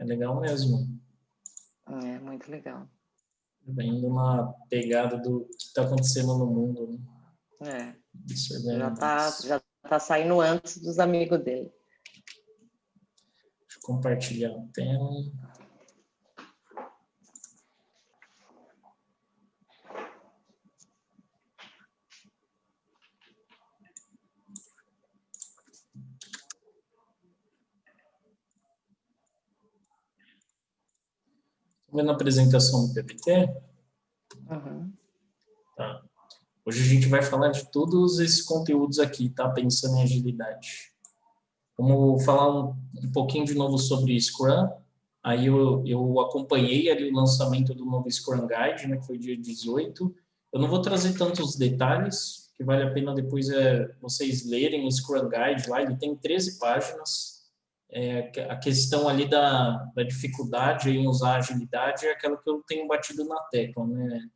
É legal mesmo. É muito legal. Vem numa pegada do que está acontecendo no mundo, É. né? Já tá saindo antes dos amigos dele. Deixa eu compartilhar a tela. Vendo a apresentação do PPT? Uhum. Tá. Hoje a gente vai falar de todos esses conteúdos aqui, tá? Pensando em agilidade. Vamos falar um pouquinho de novo sobre Scrum. Aí eu acompanhei ali o lançamento do novo Scrum Guide, né, que foi dia 18. Eu não vou trazer tantos detalhes, que vale a pena depois vocês lerem o Scrum Guide lá. Ele tem 13 páginas. A questão ali da dificuldade em usar a agilidade é aquela que eu tenho batido na tecla, né?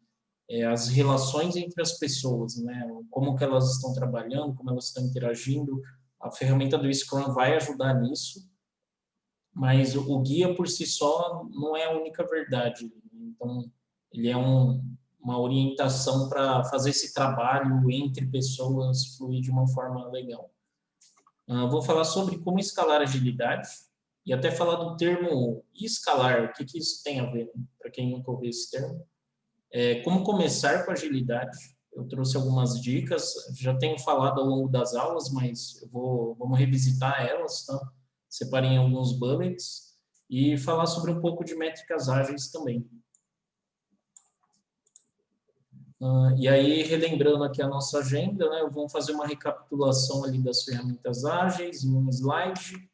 As relações entre as pessoas, né? Como que elas estão trabalhando, como elas estão interagindo. A ferramenta do Scrum vai ajudar nisso, mas o guia por si só não é a única verdade. Então, ele é uma orientação para fazer esse trabalho entre pessoas fluir de uma forma legal. Vou falar sobre como escalar agilidade e até falar do termo escalar, o que isso tem a ver, para quem nunca ouviu esse termo. Como começar com agilidade. Eu trouxe algumas dicas, já tenho falado ao longo das aulas, mas vamos revisitar elas, tá? Separei alguns bullets e falar sobre um pouco de métricas ágeis também. E aí, relembrando aqui a nossa agenda, né, vamos fazer uma recapitulação ali das ferramentas ágeis em um slide.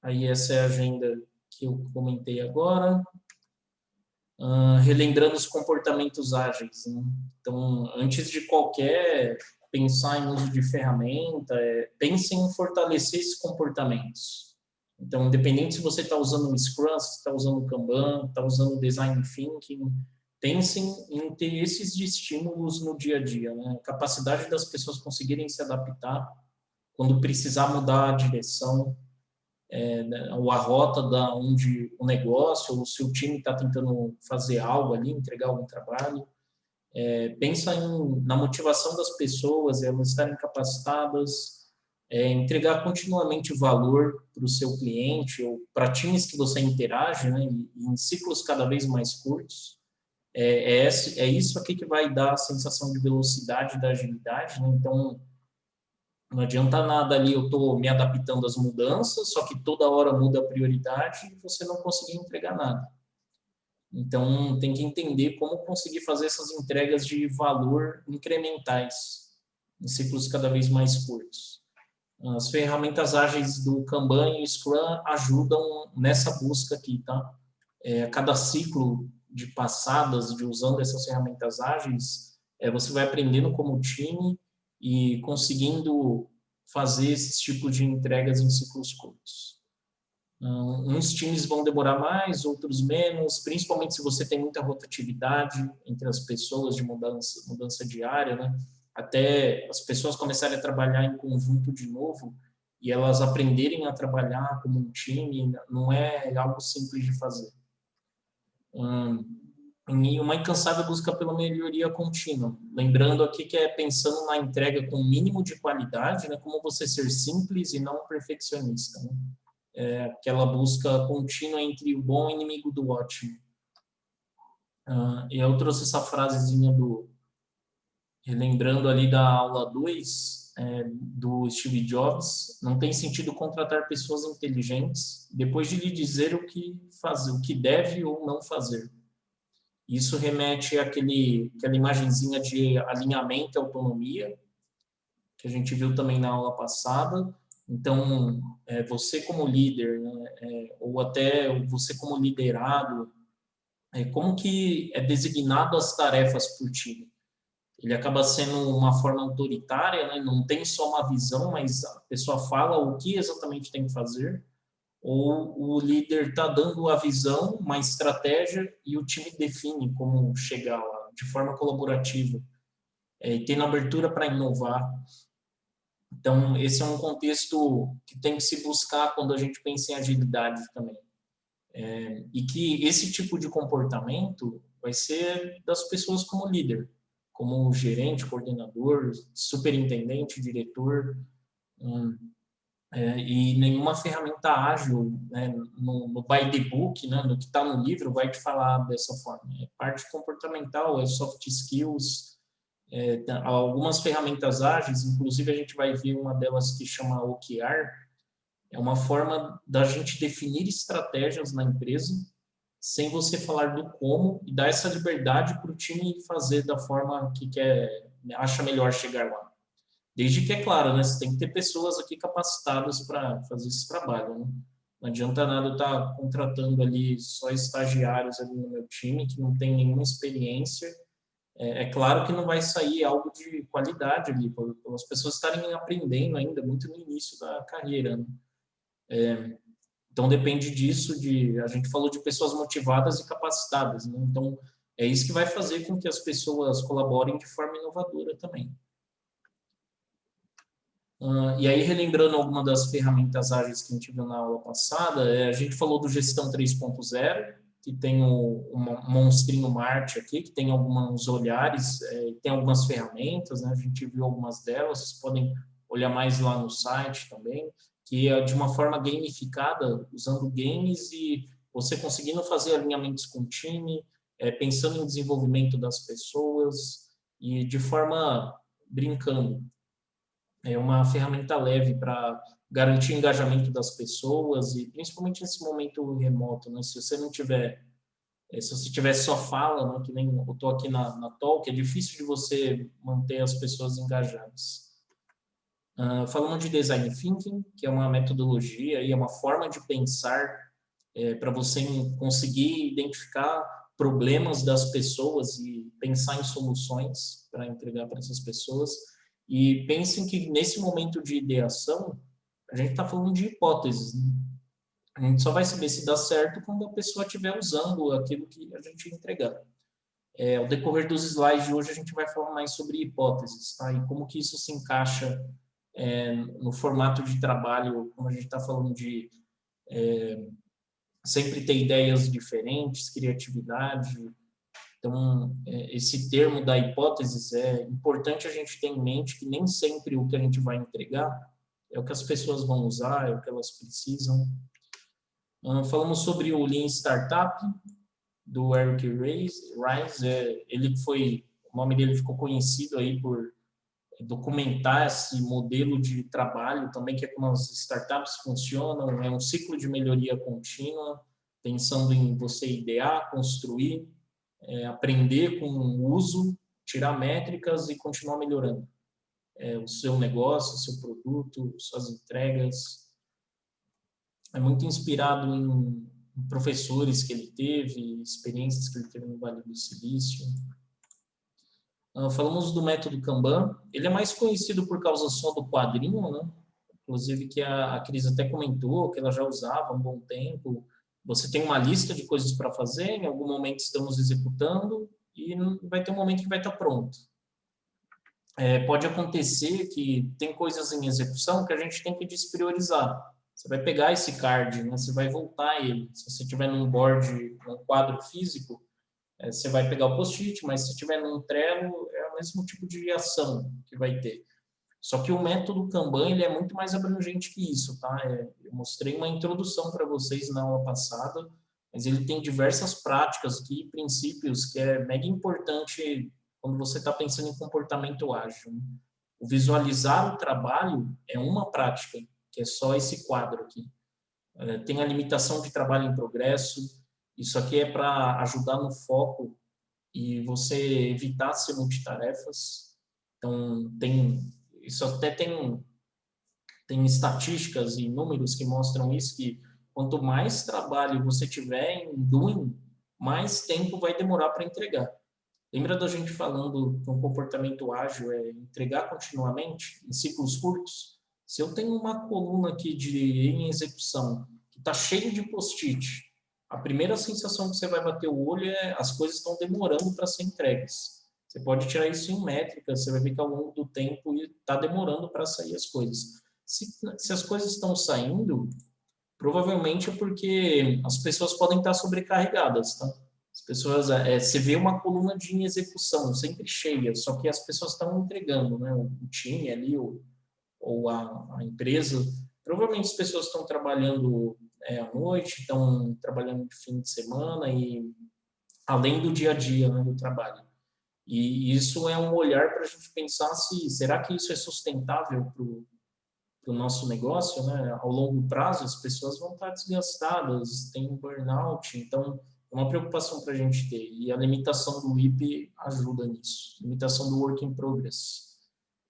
Aí essa é a agenda que eu comentei agora. Relembrando os comportamentos ágeis, né? Então, antes de qualquer pensar em uso de ferramenta, pense em fortalecer esses comportamentos. Então, independente se você está usando o Scrum, se está usando o Kanban, está usando o Design Thinking, pensem em ter esses de estímulos no dia a dia, né? A capacidade das pessoas conseguirem se adaptar quando precisar mudar a direção, ou a rota da onde o negócio, ou se o time está tentando fazer algo ali, entregar algum trabalho. Pensa na motivação das pessoas, elas estarem capacitadas, entregar continuamente valor para o seu cliente ou para times que você interage, né, em ciclos cada vez mais curtos. É isso aqui que vai dar a sensação de velocidade da agilidade, né? Então, não adianta nada ali eu estou me adaptando às mudanças, só que toda hora muda a prioridade e você não conseguir entregar nada. Então, tem que entender como conseguir fazer essas entregas de valor incrementais, em ciclos cada vez mais curtos. As ferramentas ágeis do Kanban e o Scrum ajudam nessa busca aqui, tá? A cada ciclo de passadas, de usando essas ferramentas ágeis, você vai aprendendo como time e conseguindo fazer esses tipos de entregas em ciclos curtos. Uns times vão demorar mais, outros menos, principalmente se você tem muita rotatividade entre as pessoas de mudança diária, né? Até as pessoas começarem a trabalhar em conjunto de novo e elas aprenderem a trabalhar como um time, não é algo simples de fazer. E uma incansável busca pela melhoria contínua. Lembrando aqui que pensando na entrega com o mínimo de qualidade, né? Como você ser simples e não perfeccionista, né? Aquela busca contínua entre o bom e o inimigo do ótimo. E eu trouxe essa frasezinha relembrando ali da aula 2, do Steve Jobs: não tem sentido contratar pessoas inteligentes depois de lhe dizer o que fazer, o que deve ou não fazer. Isso remete àquela imagenzinha de alinhamento e autonomia, que a gente viu também na aula passada. Então, você como líder, né, ou até você como liderado, como que é designado as tarefas por time? Ele acaba sendo uma forma autoritária, né? Não tem só uma visão, mas a pessoa fala o que exatamente tem que fazer, ou o líder está dando a visão, uma estratégia, e o time define como chegar lá, de forma colaborativa, e tendo abertura para inovar. Então, esse é um contexto que tem que se buscar quando a gente pensa em agilidade também. E que esse tipo de comportamento vai ser das pessoas como líder, como gerente, coordenador, superintendente, diretor, e nenhuma ferramenta ágil, né, no by the book, né, no que está no livro, vai te falar dessa forma. É parte comportamental, é soft skills, algumas ferramentas ágeis, inclusive a gente vai ver uma delas que chama OKR, é uma forma da gente definir estratégias na empresa sem você falar do como e dar essa liberdade para o time fazer da forma que acha melhor chegar lá. Desde que, é claro, né, você tem que ter pessoas aqui capacitadas para fazer esse trabalho. Né? Não adianta nada eu estar contratando ali só estagiários ali no meu time que não tem nenhuma experiência. É claro que não vai sair algo de qualidade ali, as pessoas estarem aprendendo ainda muito no início da carreira. Né? Então, depende disso, a gente falou de pessoas motivadas e capacitadas. Né? Então, é isso que vai fazer com que as pessoas colaborem de forma inovadora também. E aí, relembrando alguma das ferramentas ágeis que a gente viu na aula passada, a gente falou do Gestão 3.0, que tem o monstrinho Marte aqui, que tem alguns olhares, tem algumas ferramentas, né? A gente viu algumas delas, vocês podem olhar mais lá no site também, que é de uma forma gamificada, usando games e você conseguindo fazer alinhamentos com o time, pensando em desenvolvimento das pessoas e de forma brincando. É uma ferramenta leve para garantir o engajamento das pessoas e principalmente nesse momento remoto, né? Se você não tiver, se você tiver só fala, né? Que nem eu estou aqui na Talk, é difícil de você manter as pessoas engajadas. Falando de Design Thinking, que é uma metodologia e é uma forma de pensar para você conseguir identificar problemas das pessoas e pensar em soluções para entregar para essas pessoas. E pensem que nesse momento de ideação, a gente está falando de hipóteses. Né? A gente só vai saber se dá certo quando a pessoa estiver usando aquilo que a gente entregar. Ao decorrer dos slides de hoje, a gente vai falar mais sobre hipóteses, tá? E como que isso se encaixa no formato de trabalho, como a gente está falando de sempre ter ideias diferentes, criatividade. Então, esse termo da hipóteses é importante a gente ter em mente que nem sempre o que a gente vai entregar é o que as pessoas vão usar, é o que elas precisam. Falamos sobre o Lean Startup, do Eric Ries. O nome dele ficou conhecido aí por documentar esse modelo de trabalho também, que é como as startups funcionam, é um ciclo de melhoria contínua, pensando em você idear, construir, aprender com o uso, tirar métricas e continuar melhorando o seu negócio, o seu produto, suas entregas. É muito inspirado em professores que ele teve, experiências que ele teve no Vale do Silício. Falamos do método Kanban. Ele é mais conhecido por causa só do quadrinho, né? Inclusive que a Cris até comentou que ela já usava há um bom tempo. Você tem uma lista de coisas para fazer, em algum momento estamos executando e vai ter um momento que vai estar pronto. Pode acontecer que tem coisas em execução que a gente tem que despriorizar. Você vai pegar esse card, né? Você vai voltar ele. Se você tiver num board, num quadro físico, você vai pegar o post-it, mas se tiver num Trello, é o mesmo tipo de ação que vai ter. Só que o método Kanban ele é muito mais abrangente que isso, tá? Eu mostrei uma introdução para vocês na aula passada, mas ele tem diversas práticas aqui, princípios, que é mega importante quando você está pensando em comportamento ágil. Né? O visualizar o trabalho é uma prática, que é só esse quadro aqui. Tem a limitação de trabalho em progresso, isso aqui é para ajudar no foco e você evitar ser multitarefas. Então, isso até tem estatísticas e números que mostram isso, que quanto mais trabalho você tiver em doing, mais tempo vai demorar para entregar. Lembra da gente falando que um comportamento ágil é entregar continuamente, em ciclos curtos? Se eu tenho uma coluna aqui em execução que está cheia de post-it, a primeira sensação que você vai bater o olho é as coisas estão demorando para ser entregues. Você pode tirar isso em métricas, você vai ver que ao longo do tempo está demorando para sair as coisas. Se as coisas estão saindo, Provavelmente é porque as pessoas podem estar sobrecarregadas, tá? As pessoas, você vê uma coluna de execução sempre cheia, só que as pessoas estão entregando, né? O time ali, ou a empresa, provavelmente as pessoas estão trabalhando à noite, estão trabalhando de fim de semana e além do dia a dia, né, do trabalho. E isso é um olhar para a gente pensar se será que isso é sustentável para o nosso negócio, né? Ao longo prazo, as pessoas vão estar desgastadas, tem burnout, então é uma preocupação para a gente ter. E a limitação do WIP ajuda nisso. Limitação do work in progress.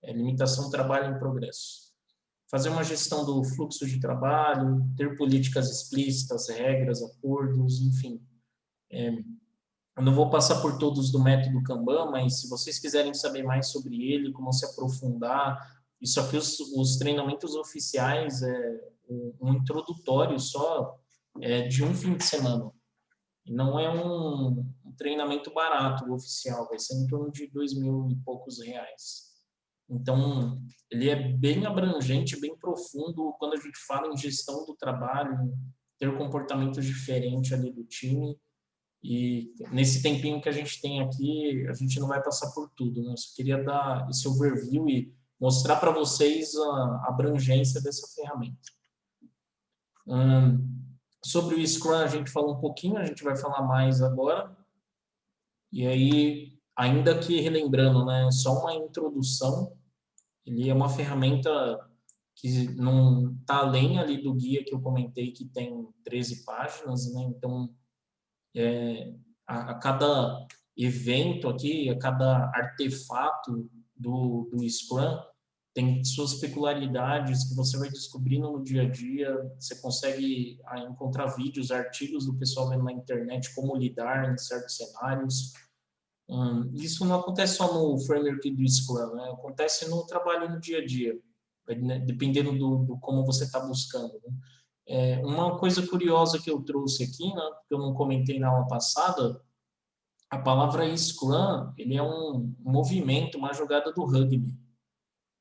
Limitação do trabalho em progresso. Fazer uma gestão do fluxo de trabalho, ter políticas explícitas, regras, acordos, enfim. Eu não vou passar por todos do método Kanban, mas se vocês quiserem saber mais sobre ele, como se aprofundar, isso aqui, os treinamentos oficiais, um introdutório só, de um fim de semana. E não é um treinamento barato, oficial, vai ser em torno de 2.000 e poucos reais. Então, ele é bem abrangente, bem profundo quando a gente fala em gestão do trabalho, ter comportamentos diferentes ali do time. E nesse tempinho que a gente tem aqui, a gente não vai passar por tudo, né? Eu só queria dar esse overview e mostrar para vocês a abrangência dessa ferramenta. Sobre o Scrum a gente falou um pouquinho, a gente vai falar mais agora. E aí, ainda que relembrando, né, só uma introdução, ele é uma ferramenta que não está além ali do guia que eu comentei, que tem 13 páginas, né? Então, a cada evento aqui, a cada artefato do Scrum tem suas peculiaridades que você vai descobrindo no dia a dia. Você consegue encontrar vídeos, artigos do pessoal vendo na internet como lidar em certos cenários. Isso não acontece só no framework do Scrum, né? Acontece no trabalho no dia a dia, né? Dependendo do como você está buscando, né? Uma coisa curiosa que eu trouxe aqui, né, que eu não comentei na aula passada, a palavra Scrum, ele é um movimento, uma jogada do rugby.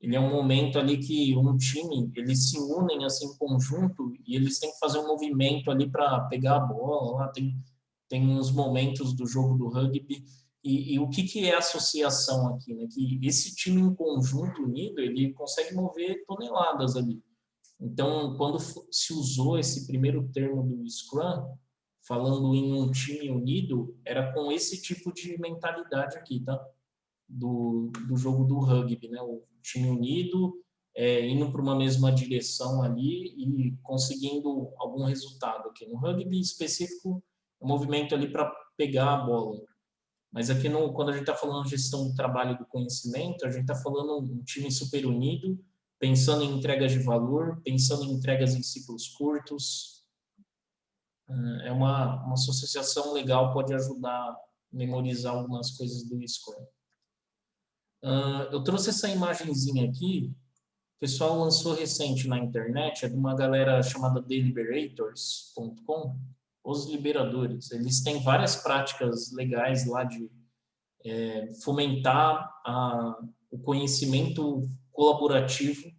Ele é um momento ali que um time, eles se unem assim em conjunto e eles têm que fazer um movimento ali para pegar a bola. Lá tem uns momentos do jogo do rugby. E o que é a associação aqui, né? Que esse time em conjunto unido, ele consegue mover toneladas ali. Então, quando se usou esse primeiro termo do Scrum, falando em um time unido, era com esse tipo de mentalidade aqui, tá? Do jogo do rugby, né? O time unido, indo para uma mesma direção ali e conseguindo algum resultado aqui. No rugby específico, o movimento ali para pegar a bola. Mas aqui, quando a gente está falando de gestão do trabalho do conhecimento, a gente está falando um time super unido, pensando em entregas de valor, pensando em entregas em ciclos curtos. É uma associação legal, pode ajudar a memorizar algumas coisas do Scrum. Eu trouxe essa imagenzinha aqui, o pessoal lançou recente na internet, é de uma galera chamada deliberators.com, os liberadores. Eles têm várias práticas legais lá de fomentar o conhecimento colaborativo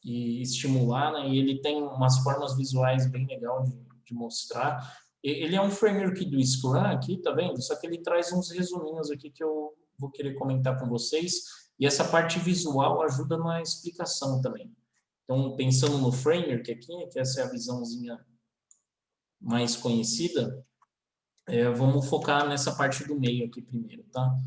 e estimular, né? E ele tem umas formas visuais bem legal de mostrar. Ele é um framework do Scrum aqui, tá vendo? Só que ele traz uns resuminhos aqui que eu vou querer comentar com vocês. E essa parte visual ajuda na explicação também. Então, pensando no framework aqui, que essa é a visãozinha mais conhecida, vamos focar nessa parte do meio aqui primeiro, tá?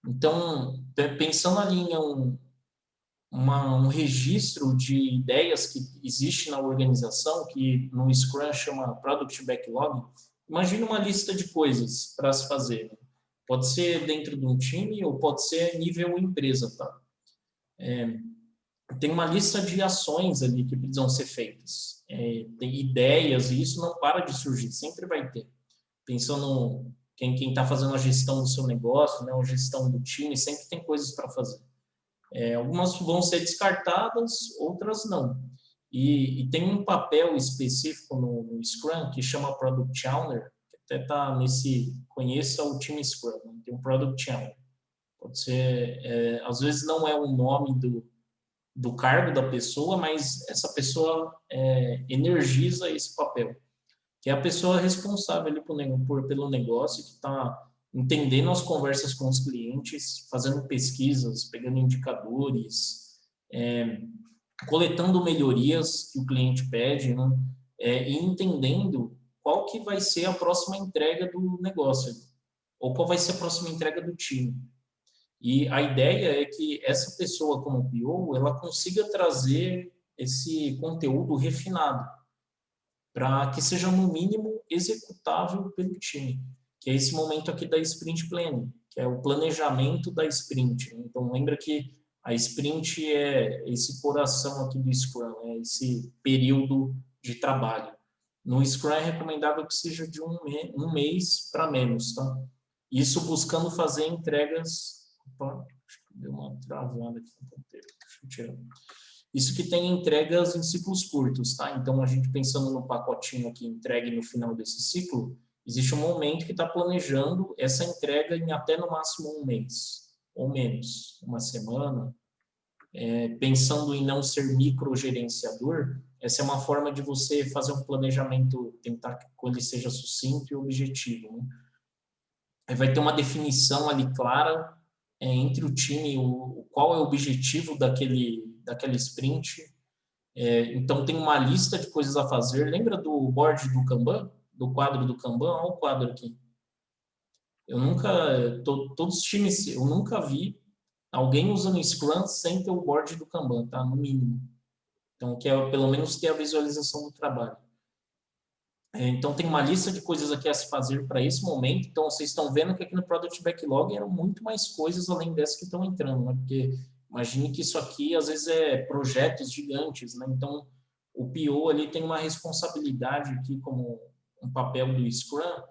Então, pensando ali em um registro de ideias que existe na organização, que no Scrum chama Product Backlog, imagine uma lista de coisas para se fazer. Pode ser dentro de um time ou pode ser nível empresa, tá? Tem uma lista de ações ali que precisam ser feitas. Tem ideias e isso não para de surgir, sempre vai ter. Pensando quem está fazendo a gestão do seu negócio, né, a gestão do time, sempre tem coisas para fazer. Algumas vão ser descartadas, outras não. E tem um papel específico no Scrum que chama Product Owner, que até está conheça o time Scrum, né? Tem um Product Owner. Pode ser, às vezes não é o nome do cargo da pessoa, mas essa pessoa energiza esse papel, que é a pessoa responsável ali pelo negócio, que está entendendo as conversas com os clientes, fazendo pesquisas, pegando indicadores, coletando melhorias que o cliente pede, né? E entendendo qual que vai ser a próxima entrega do negócio, ou qual vai ser a próxima entrega do time. E a ideia é que essa pessoa, como PO, ela consiga trazer esse conteúdo refinado, para que seja, no mínimo, executável pelo time, que é esse momento aqui da Sprint Planning, que é o planejamento da Sprint. Então, lembra que a Sprint é esse coração aqui do Scrum, é esse período de trabalho. No Scrum é recomendável que seja de um mês para menos, tá? Isso buscando fazer entregas... Opa, acho que deu uma travada aqui no ponteiro. Deixa eu tirar. Isso que tem entregas em ciclos curtos, tá? Então, a gente pensando no pacotinho aqui entregue no final desse ciclo, existe um momento que está planejando essa entrega em até no máximo um mês, ou menos, uma semana. Pensando em não ser microgerenciador, essa é uma forma de você fazer um planejamento, tentar que ele seja sucinto e objetivo, né? Aí vai ter uma definição ali clara entre o time, qual é o objetivo daquela sprint. Então, tem uma lista de coisas a fazer. Lembra do board do Kanban? Do quadro do Kanban? Olha o quadro aqui. Todos os times, eu nunca vi alguém usando Scrum sem ter o board do Kanban, tá? No mínimo. Então, que é pelo menos ter a visualização do trabalho. Então, tem uma lista de coisas aqui a se fazer para esse momento. Então, vocês estão vendo que aqui no Product Backlog eram muito mais coisas além dessas que estão entrando, né? Porque imagine que isso aqui, às vezes, é projetos gigantes, né? Então, o PO ali tem uma responsabilidade aqui, como um papel do Scrum,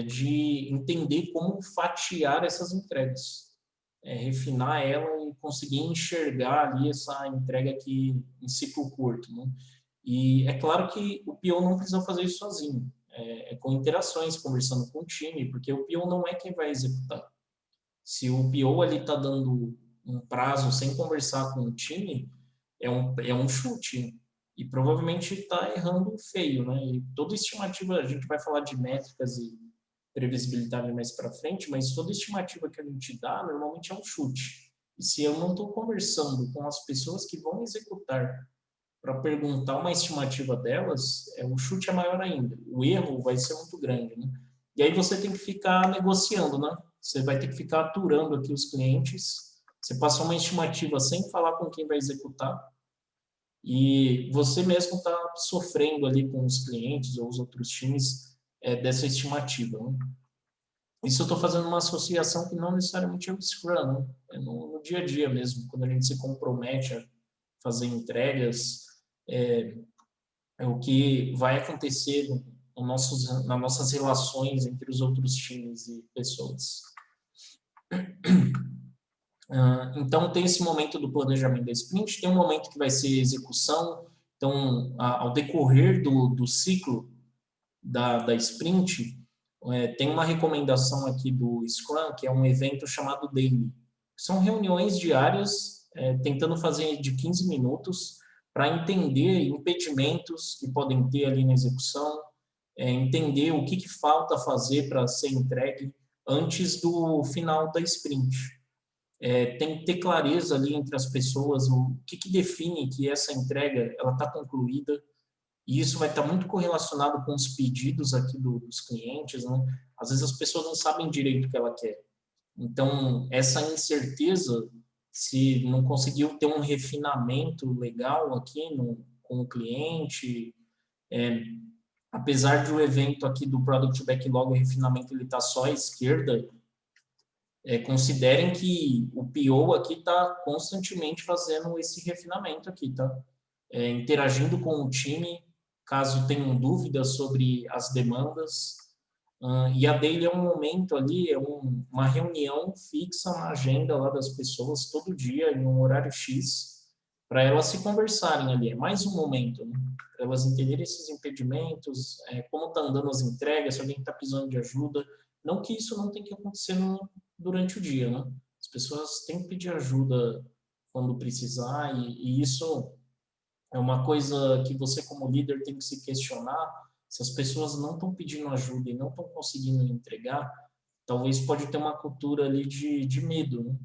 de entender como fatiar essas entregas, refinar ela e conseguir enxergar ali essa entrega aqui em ciclo curto, né? E é claro que o PO não precisa fazer isso sozinho, com interações, conversando com o time, porque o PO não é quem vai executar. Se o PO ali está dando um prazo sem conversar com o time, é um chute, e provavelmente está errando feio, né? E toda estimativa, a gente vai falar de métricas e previsibilidade mais para frente, mas toda estimativa que a gente dá, normalmente é um chute. E se eu não estou conversando com as pessoas que vão executar para perguntar uma estimativa delas, o chute é maior ainda. O erro vai ser muito grande, né? E aí você tem que ficar negociando, né? Você vai ter que ficar aturando aqui os clientes. Você passa uma estimativa sem falar com quem vai executar. E você mesmo está sofrendo ali com os clientes ou os outros times dessa estimativa, né? Isso eu estou fazendo uma associação que não necessariamente é o Scrum, né? É no dia a dia mesmo, quando a gente se compromete a fazer entregas, é o que vai acontecer nas nossas relações entre os outros times e pessoas. Então, tem esse momento do planejamento da sprint, tem um momento que vai ser execução. Então, ao decorrer do ciclo da sprint, tem uma recomendação aqui do Scrum, que é um evento chamado Daily. São reuniões diárias, tentando fazer de 15 minutos, para entender impedimentos que podem ter ali na execução, entender o que falta fazer para ser entregue antes do final da sprint. Tem que ter clareza ali entre as pessoas, o que define que essa entrega está concluída, e isso vai estar muito correlacionado com os pedidos aqui dos clientes, né? Às vezes as pessoas não sabem direito o que ela quer. Então, essa incerteza, se não conseguiu ter um refinamento legal aqui com o cliente, apesar de o evento aqui do Product Backlog, o refinamento ele está só à esquerda, considerem que o PO aqui está constantemente fazendo esse refinamento aqui, tá? Interagindo com o time, caso tenham dúvidas sobre as demandas. E a daily é um momento ali, uma reunião fixa na agenda lá das pessoas, todo dia, em um horário X, para elas se conversarem ali. É mais um momento, né? Para elas entenderem esses impedimentos, como está andando as entregas, se alguém está precisando de ajuda. Não que isso não tenha que acontecer durante o dia, né? As pessoas têm que pedir ajuda quando precisar, e isso é uma coisa que você, como líder, tem que se questionar. Se as pessoas não estão pedindo ajuda e não estão conseguindo entregar, talvez pode ter uma cultura ali de medo, né?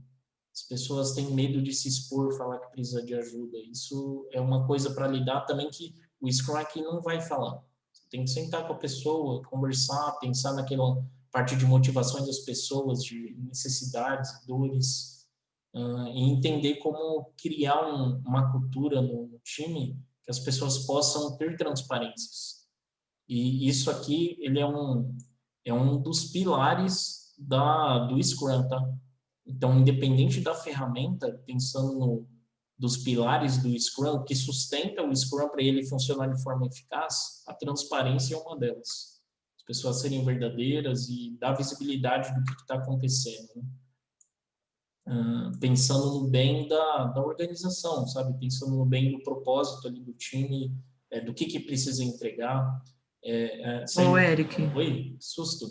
As pessoas têm medo de se expor, falar que precisa de ajuda. Isso é uma coisa para lidar também que o Scrum aqui não vai falar. Você tem que sentar com a pessoa, conversar, pensar naquela parte de motivações das pessoas, de necessidades, dores, e entender como criar uma cultura no time que as pessoas possam ter transparências. E isso aqui, ele é um dos pilares do Scrum, tá? Então, independente da ferramenta, pensando dos pilares do Scrum, o que sustenta o Scrum para ele funcionar de forma eficaz, a transparência é uma delas. As pessoas serem verdadeiras e dar visibilidade do que está acontecendo, né? Pensando no bem da organização, sabe? Pensando no bem do propósito ali do time, do que precisa entregar. Ô, Eric. Oi? Susto.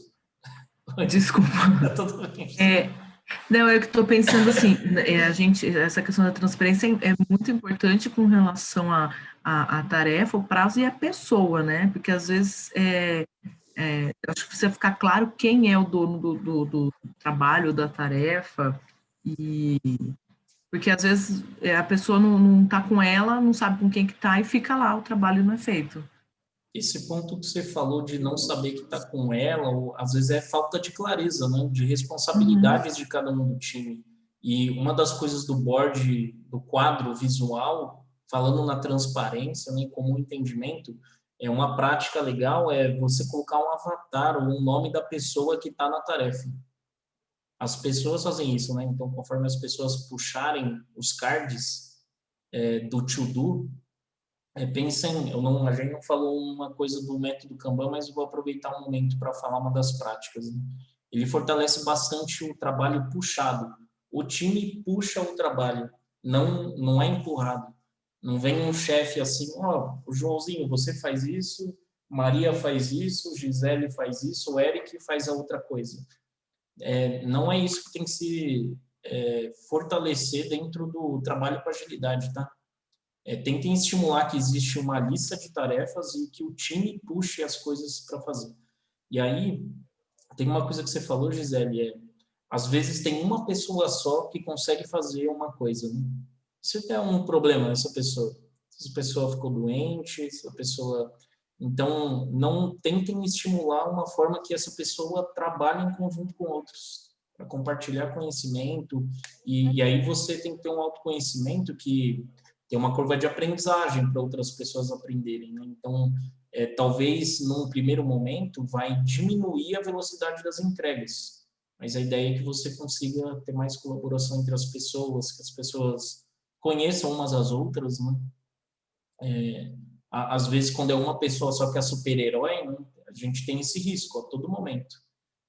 Oi. Desculpa. Tá tudo bem. Não, eu que estou pensando assim, essa questão da transparência é muito importante com relação à tarefa, o prazo e a pessoa, né? Porque às vezes eu acho que precisa ficar claro quem é o dono do trabalho, da tarefa, porque às vezes a pessoa não está com ela, não sabe com quem que está e fica lá, o trabalho não é feito. Esse ponto que você falou de não saber que está com ela, ou, às vezes é falta de clareza, né? De responsabilidades de cada um do time. E uma das coisas do board, do quadro visual, falando na transparência, né, como um entendimento, é uma prática legal, é você colocar um avatar ou um nome da pessoa que está na tarefa. As pessoas fazem isso, né? Então, conforme as pessoas puxarem os cards do to-do, pensem, a gente não falou uma coisa do método Kanban, mas eu vou aproveitar um momento para falar uma das práticas, né? Ele fortalece bastante o trabalho puxado. O time puxa o trabalho, não é empurrado. Não vem um chefe assim, o Joãozinho, você faz isso, Maria faz isso, Gisele faz isso, o Eric faz a outra coisa. Não é isso que tem que se fortalecer dentro do trabalho com agilidade, tá? Tentem estimular que existe uma lista de tarefas e que o time puxe as coisas para fazer. E aí, tem uma coisa que você falou, Gisele, às vezes tem uma pessoa só que consegue fazer uma coisa, né? Se tem um problema nessa pessoa, se a pessoa ficou doente, se a pessoa... Então, não tentem estimular uma forma que essa pessoa trabalhe em conjunto com outros, para compartilhar conhecimento, e aí você tem que ter um autoconhecimento que tem uma curva de aprendizagem para outras pessoas aprenderem, né? Então, talvez, num primeiro momento, vai diminuir a velocidade das entregas, mas a ideia é que você consiga ter mais colaboração entre as pessoas, que as pessoas conheçam umas às outras, né? Às vezes, quando é uma pessoa só que é super-herói, né, a gente tem esse risco a todo momento.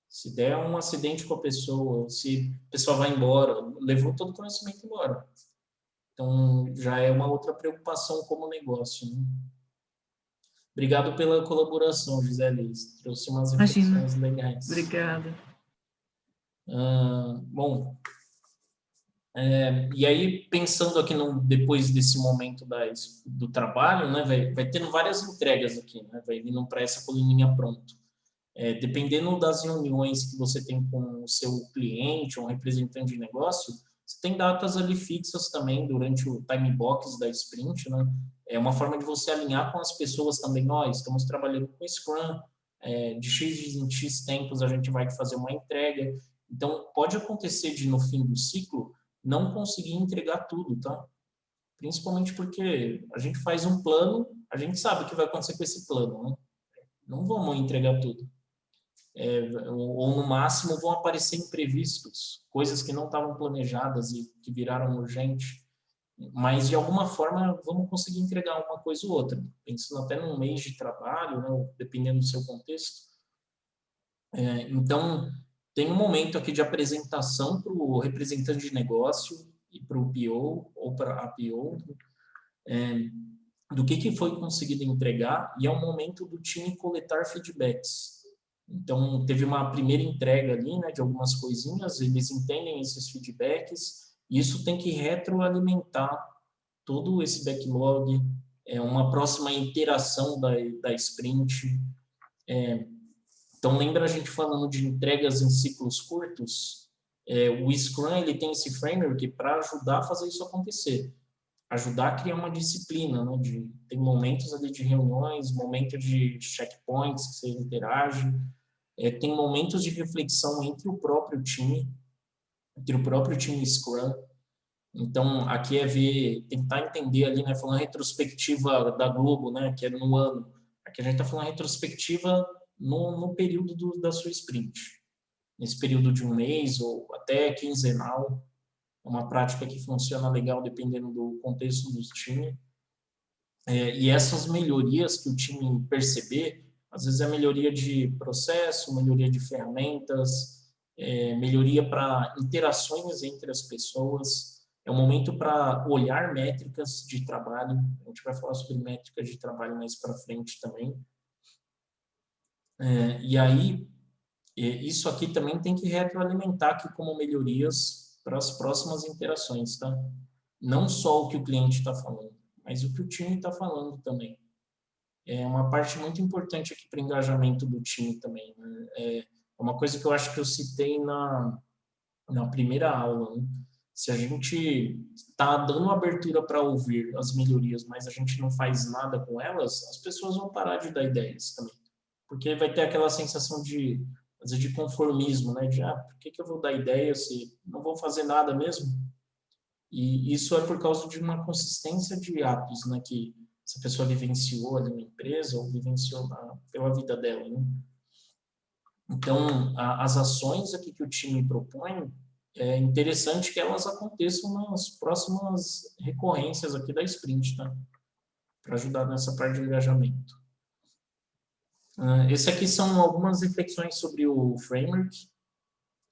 Se der um acidente com a pessoa, se a pessoa vai embora, levou todo o conhecimento embora. Então, já é uma outra preocupação como negócio, né? Obrigado pela colaboração, Gisele. Trouxe umas reflexões legais. Obrigada. Bom, e aí, pensando aqui depois desse momento do trabalho, né, vai tendo várias entregas aqui, né, vai vindo para essa coluninha pronto. Dependendo das reuniões que você tem com o seu cliente ou um representante de negócio, você tem datas ali fixas também durante o time box da sprint, né? É uma forma de você alinhar com as pessoas também. Nós estamos trabalhando com Scrum, de X em X tempos a gente vai fazer uma entrega. Então, pode acontecer de, no fim do ciclo, não conseguir entregar tudo, tá? Principalmente porque a gente faz um plano, a gente sabe o que vai acontecer com esse plano, né? Não vamos entregar tudo. Ou no máximo vão aparecer imprevistos, coisas que não estavam planejadas e que viraram urgente, mas de alguma forma vamos conseguir entregar uma coisa ou outra, pensando até num mês de trabalho, né, dependendo do seu contexto. Então, tem um momento aqui de apresentação para o representante de negócio e para o PO ou para a PO, do que foi conseguido entregar, e é um momento do time coletar feedbacks. Então, teve uma primeira entrega ali, né, de algumas coisinhas, eles entendem esses feedbacks, Isso tem que retroalimentar todo esse backlog, uma próxima interação da sprint. Então, lembra a gente falando de entregas em ciclos curtos? O Scrum ele tem esse framework para ajudar a fazer isso acontecer, ajudar a criar uma disciplina, né? Tem momentos ali de reuniões, momentos de checkpoints que você interage, tem momentos de reflexão entre o próprio time Scrum. Então, aqui tentar entender ali, né, falando retrospectiva da Globo, né, que é no ano. Aqui a gente está falando retrospectiva no período da sua sprint. Nesse período de um mês ou até quinzenal. É uma prática que funciona legal dependendo do contexto do time. E essas melhorias que o time perceber, às vezes é melhoria de processo, melhoria de ferramentas, melhoria para interações entre as pessoas, é um momento para olhar métricas de trabalho, a gente vai falar sobre métricas de trabalho mais para frente também. E aí, isso aqui também tem que retroalimentar aqui como melhorias para as próximas interações, tá? Não só o que o cliente está falando, mas o que o time está falando também. É uma parte muito importante aqui para o engajamento do time também, né? É uma coisa que eu acho que eu citei na primeira aula, né? Se a gente está dando abertura para ouvir as melhorias, mas a gente não faz nada com elas, as pessoas vão parar de dar ideias também. Porque vai ter aquela sensação de, às vezes, de conformismo, né? De, por que eu vou dar ideia se não vou fazer nada mesmo? E isso é por causa de uma consistência de atos, né? Que essa pessoa vivenciou ali na empresa ou vivenciou pela vida dela, né? Então, as ações aqui que o time propõe, é interessante que elas aconteçam nas próximas recorrências aqui da sprint, tá? Para ajudar nessa parte de engajamento. Esse aqui são algumas reflexões sobre o framework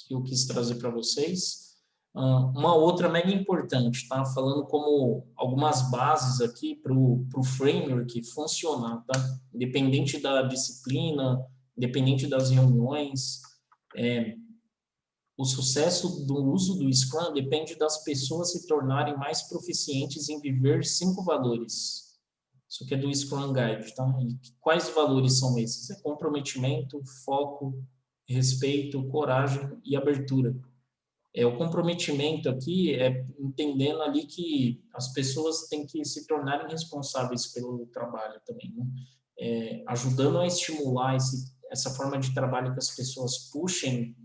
que eu quis trazer para vocês. Uma outra mega importante, tá? Falando como algumas bases aqui para o framework funcionar, tá? Independente da disciplina, independente das reuniões, o sucesso do uso do Scrum depende das pessoas se tornarem mais proficientes em viver 5 valores. Isso aqui é do Scrum Guide, tá? E quais valores são esses? É comprometimento, foco, respeito, coragem e abertura. O comprometimento aqui é entendendo ali que as pessoas têm que se tornarem responsáveis pelo trabalho também, né? Ajudando a estimular essa forma de trabalho que as pessoas puxem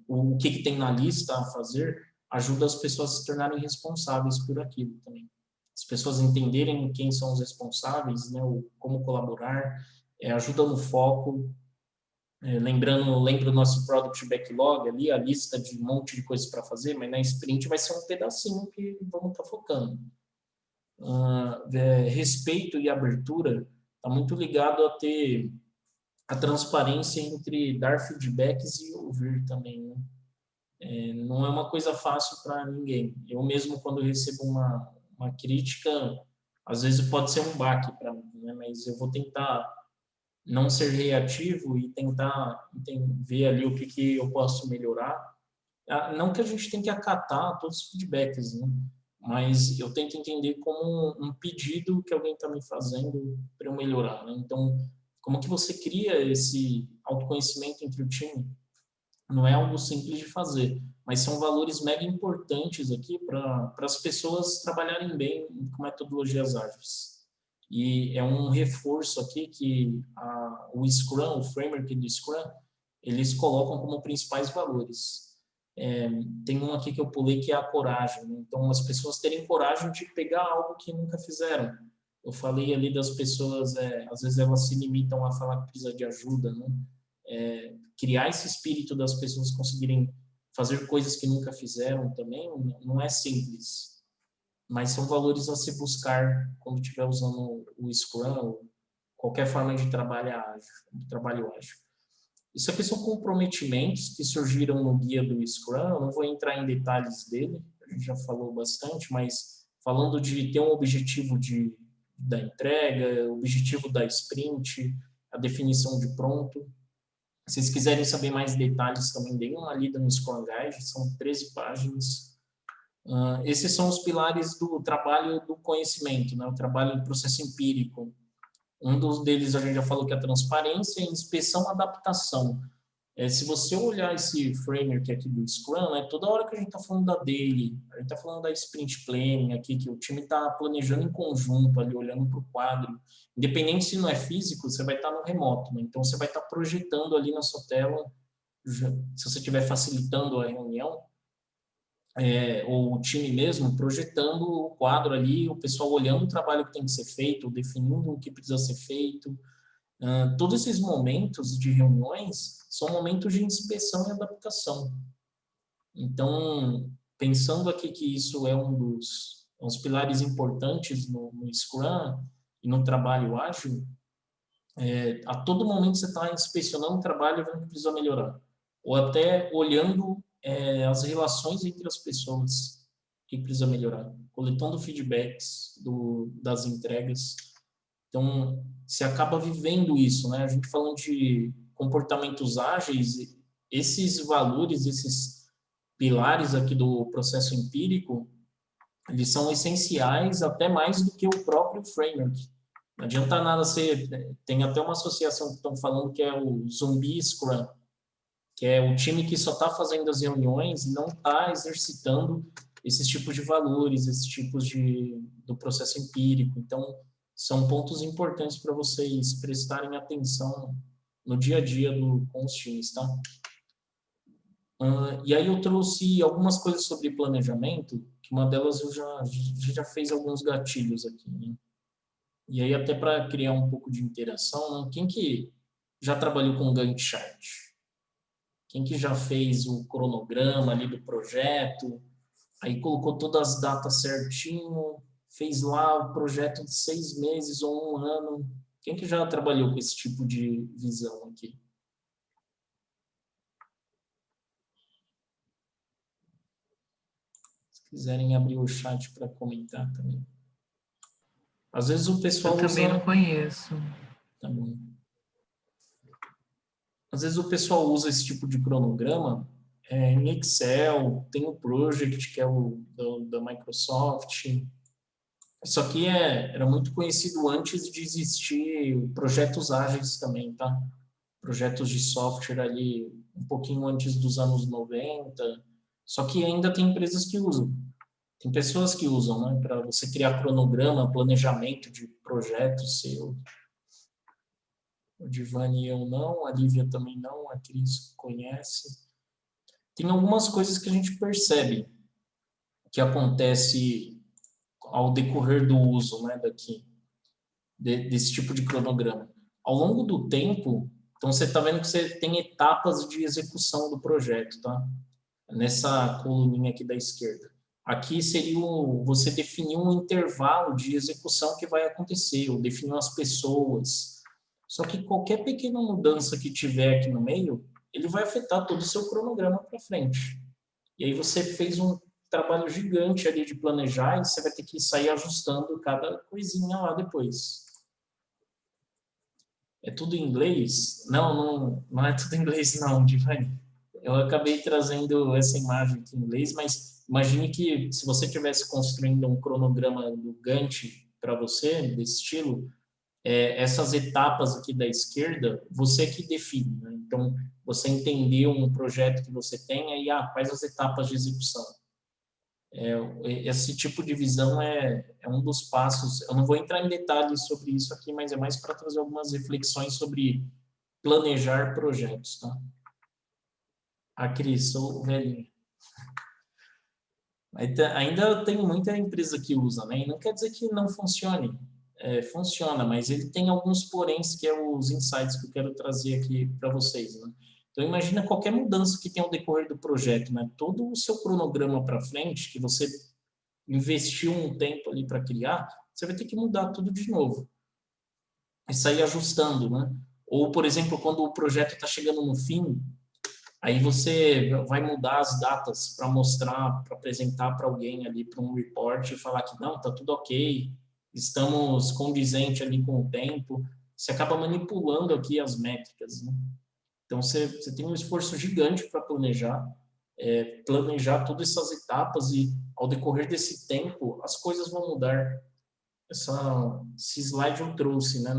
o que tem na lista a fazer, ajuda as pessoas a se tornarem responsáveis por aquilo também. As pessoas entenderem quem são os responsáveis, né, como colaborar, ajuda no foco. Lembra o nosso Product Backlog ali, a lista de um monte de coisas para fazer, mas na sprint vai ser um pedacinho que vamos estar focando. Respeito e abertura está muito ligado a ter a transparência entre dar feedbacks e ouvir também, né? Não é uma coisa fácil para ninguém. Eu mesmo, quando recebo uma crítica, às vezes pode ser um baque para mim, né? Mas eu vou tentar não ser reativo e tentar ver ali o que eu posso melhorar. Não que a gente tenha que acatar todos os feedbacks, né? Mas eu tento entender como um pedido que alguém está me fazendo para eu melhorar, né? Então, como que você cria esse autoconhecimento entre o time? Não é algo simples de fazer, mas são valores mega importantes aqui para as pessoas trabalharem bem com metodologias ágeis. E é um reforço aqui que o Scrum, o framework do Scrum, eles colocam como principais valores. Tem um aqui que eu pulei que é a coragem, né? Então, as pessoas terem coragem de pegar algo que nunca fizeram. Eu falei ali das pessoas, às vezes elas se limitam a falar que precisa de ajuda, né? Criar esse espírito das pessoas conseguirem fazer coisas que nunca fizeram também não é simples, mas são valores a se buscar quando estiver usando o Scrum ou qualquer forma de trabalho ágil. Isso aqui são comprometimentos que surgiram no guia do Scrum, eu não vou entrar em detalhes dele, a gente já falou bastante, mas falando de ter um objetivo da entrega, objetivo da sprint, a definição de pronto. Se vocês quiserem saber mais detalhes também, deem uma lida no Scrum Guide, são 13 páginas. Esses são os pilares do trabalho do conhecimento, né? O trabalho do processo empírico. Um dos deles a gente já falou que é a transparência, inspeção, adaptação. Se você olhar esse framework aqui do Scrum, né, toda hora que a gente está falando da daily, a gente está falando da sprint planning aqui, que o time está planejando em conjunto, ali olhando para o quadro. Independente se não é físico, você vai estar no remoto, né? Então você vai estar projetando ali na sua tela, se você estiver facilitando a reunião, ou o time mesmo, projetando o quadro ali, o pessoal olhando o trabalho que tem que ser feito, definindo o que precisa ser feito. Todos esses momentos de reuniões são momentos de inspeção e adaptação. Então, pensando aqui que isso é um dos pilares importantes no Scrum e no trabalho ágil, a todo momento você está inspecionando o trabalho e vendo o que precisa melhorar. Ou até olhando as relações entre as pessoas, o que precisa melhorar. Coletando feedbacks das entregas. Então, você acaba vivendo isso, né? A gente falando de comportamentos ágeis, esses valores, esses pilares aqui do processo empírico, eles são essenciais até mais do que o próprio framework. Não adianta nada ser... Tem até uma associação que estão falando que é o Zumbi Scrum, que é o time que só está fazendo as reuniões e não está exercitando esses tipos de valores, esses tipos do processo empírico. Então, são pontos importantes para vocês prestarem atenção no dia a dia com os times, tá? E aí eu trouxe algumas coisas sobre planejamento, que uma delas eu já fez alguns gatilhos aqui, né? E aí até para criar um pouco de interação, né? Quem que já trabalhou com Gantt chart? Quem que já fez o cronograma ali do projeto? Aí colocou todas as datas certinho, fez lá o projeto de 6 meses ou 1 ano. Quem que já trabalhou com esse tipo de visão aqui? Se quiserem abrir o chat para comentar também. Às vezes o pessoal Eu também não conheço. Tá bom. Às vezes o pessoal usa esse tipo de cronograma em Excel, tem o Project, que é o da Microsoft. Isso aqui era muito conhecido antes de existir projetos ágeis também, tá? Projetos de software ali um pouquinho antes dos anos 90. Só que ainda tem empresas que usam. Tem pessoas que usam, né? Para você criar cronograma, planejamento de projetos seu. O Divani e eu não, a Lívia também não, a Cris conhece. Tem algumas coisas que a gente percebe que acontece ao decorrer do uso, né, desse tipo de cronograma. Ao longo do tempo, então você está vendo que você tem etapas de execução do projeto, tá? Nessa coluninha aqui da esquerda. Aqui seria você definir um intervalo de execução que vai acontecer, ou definir as pessoas. Só que qualquer pequena mudança que tiver aqui no meio, ele vai afetar todo o seu cronograma para frente. E aí você fez um trabalho gigante ali de planejar e você vai ter que sair ajustando cada coisinha lá depois. É tudo em inglês? Não é tudo em inglês não, Divani. Eu acabei trazendo essa imagem aqui em inglês, mas imagine que se você estivesse construindo um cronograma do Gantt para você, desse estilo, essas etapas aqui da esquerda, você que define, né? Então, você entendeu um projeto que você tem, aí quais as etapas de execução. Esse tipo de visão é um dos passos. Eu não vou entrar em detalhes sobre isso aqui, mas é mais para trazer algumas reflexões sobre planejar projetos, tá? A Cris, sou velhinho. Ainda tem muita empresa que usa, né? E não quer dizer que não funcione. Funciona, mas ele tem alguns poréns, que é os insights que eu quero trazer aqui para vocês, né? Então, imagina qualquer mudança que tem ao decorrer do projeto, né? Todo o seu cronograma para frente, que você investiu um tempo ali para criar, você vai ter que mudar tudo de novo. E sair ajustando, né? Ou, por exemplo, quando o projeto está chegando no fim, aí você vai mudar as datas para mostrar, para apresentar para alguém ali, para um report e falar que não, está tudo ok, estamos condizente ali com o tempo. Você acaba manipulando aqui as métricas, né? Então, você tem um esforço gigante para planejar todas essas etapas e ao decorrer desse tempo, as coisas vão mudar. Esse slide eu trouxe, né,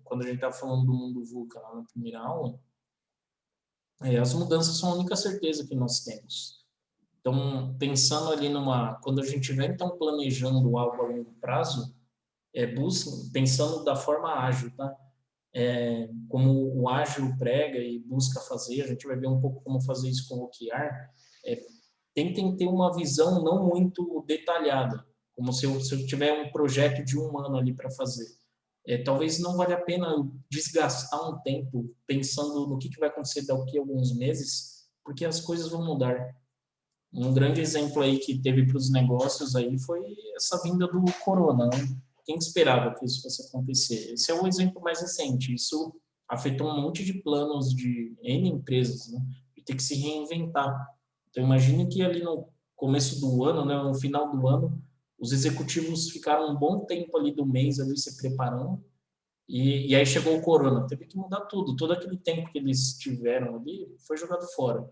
quando a gente estava falando do mundo VUCA lá na primeira aula. As mudanças são a única certeza que nós temos. Então, pensando ali quando a gente estiver então planejando algo a longo prazo, pensando da forma ágil, tá? Como o ágil prega e busca fazer, a gente vai ver um pouco como fazer isso com o OKR. Tentem ter uma visão não muito detalhada, como se eu tiver um projeto de 1 ano ali para fazer. Talvez não valha a pena eu desgastar um tempo pensando no que vai acontecer daqui a alguns meses, porque as coisas vão mudar. Um grande exemplo aí que teve para os negócios aí foi essa vinda do corona, né? Quem esperava que isso fosse acontecer? Esse é o exemplo mais recente. Isso afetou um monte de planos de N empresas, né? De ter que se reinventar. Então, imagine que ali no começo do ano, né, no final do ano, os executivos ficaram um bom tempo ali do mês ali se preparando, e aí chegou o corona. Teve que mudar tudo. Todo aquele tempo que eles tiveram ali foi jogado fora.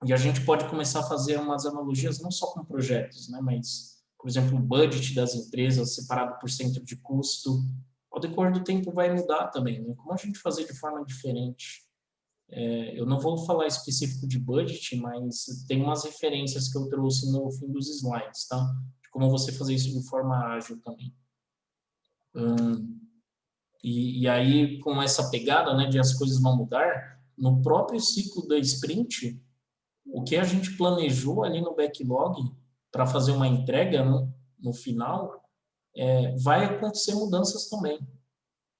E a gente pode começar a fazer umas analogias não só com projetos, né, mas, por exemplo, o budget das empresas separado por centro de custo. Ao decorrer do tempo vai mudar também, né? Como a gente fazer de forma diferente. Eu não vou falar específico de budget, mas tem umas referências que eu trouxe no fim dos slides, tá? De como você fazer isso de forma ágil também. E aí, com essa pegada, né, de as coisas vão mudar, no próprio ciclo da sprint, o que a gente planejou ali no backlog para fazer uma entrega no final, vai acontecer mudanças também.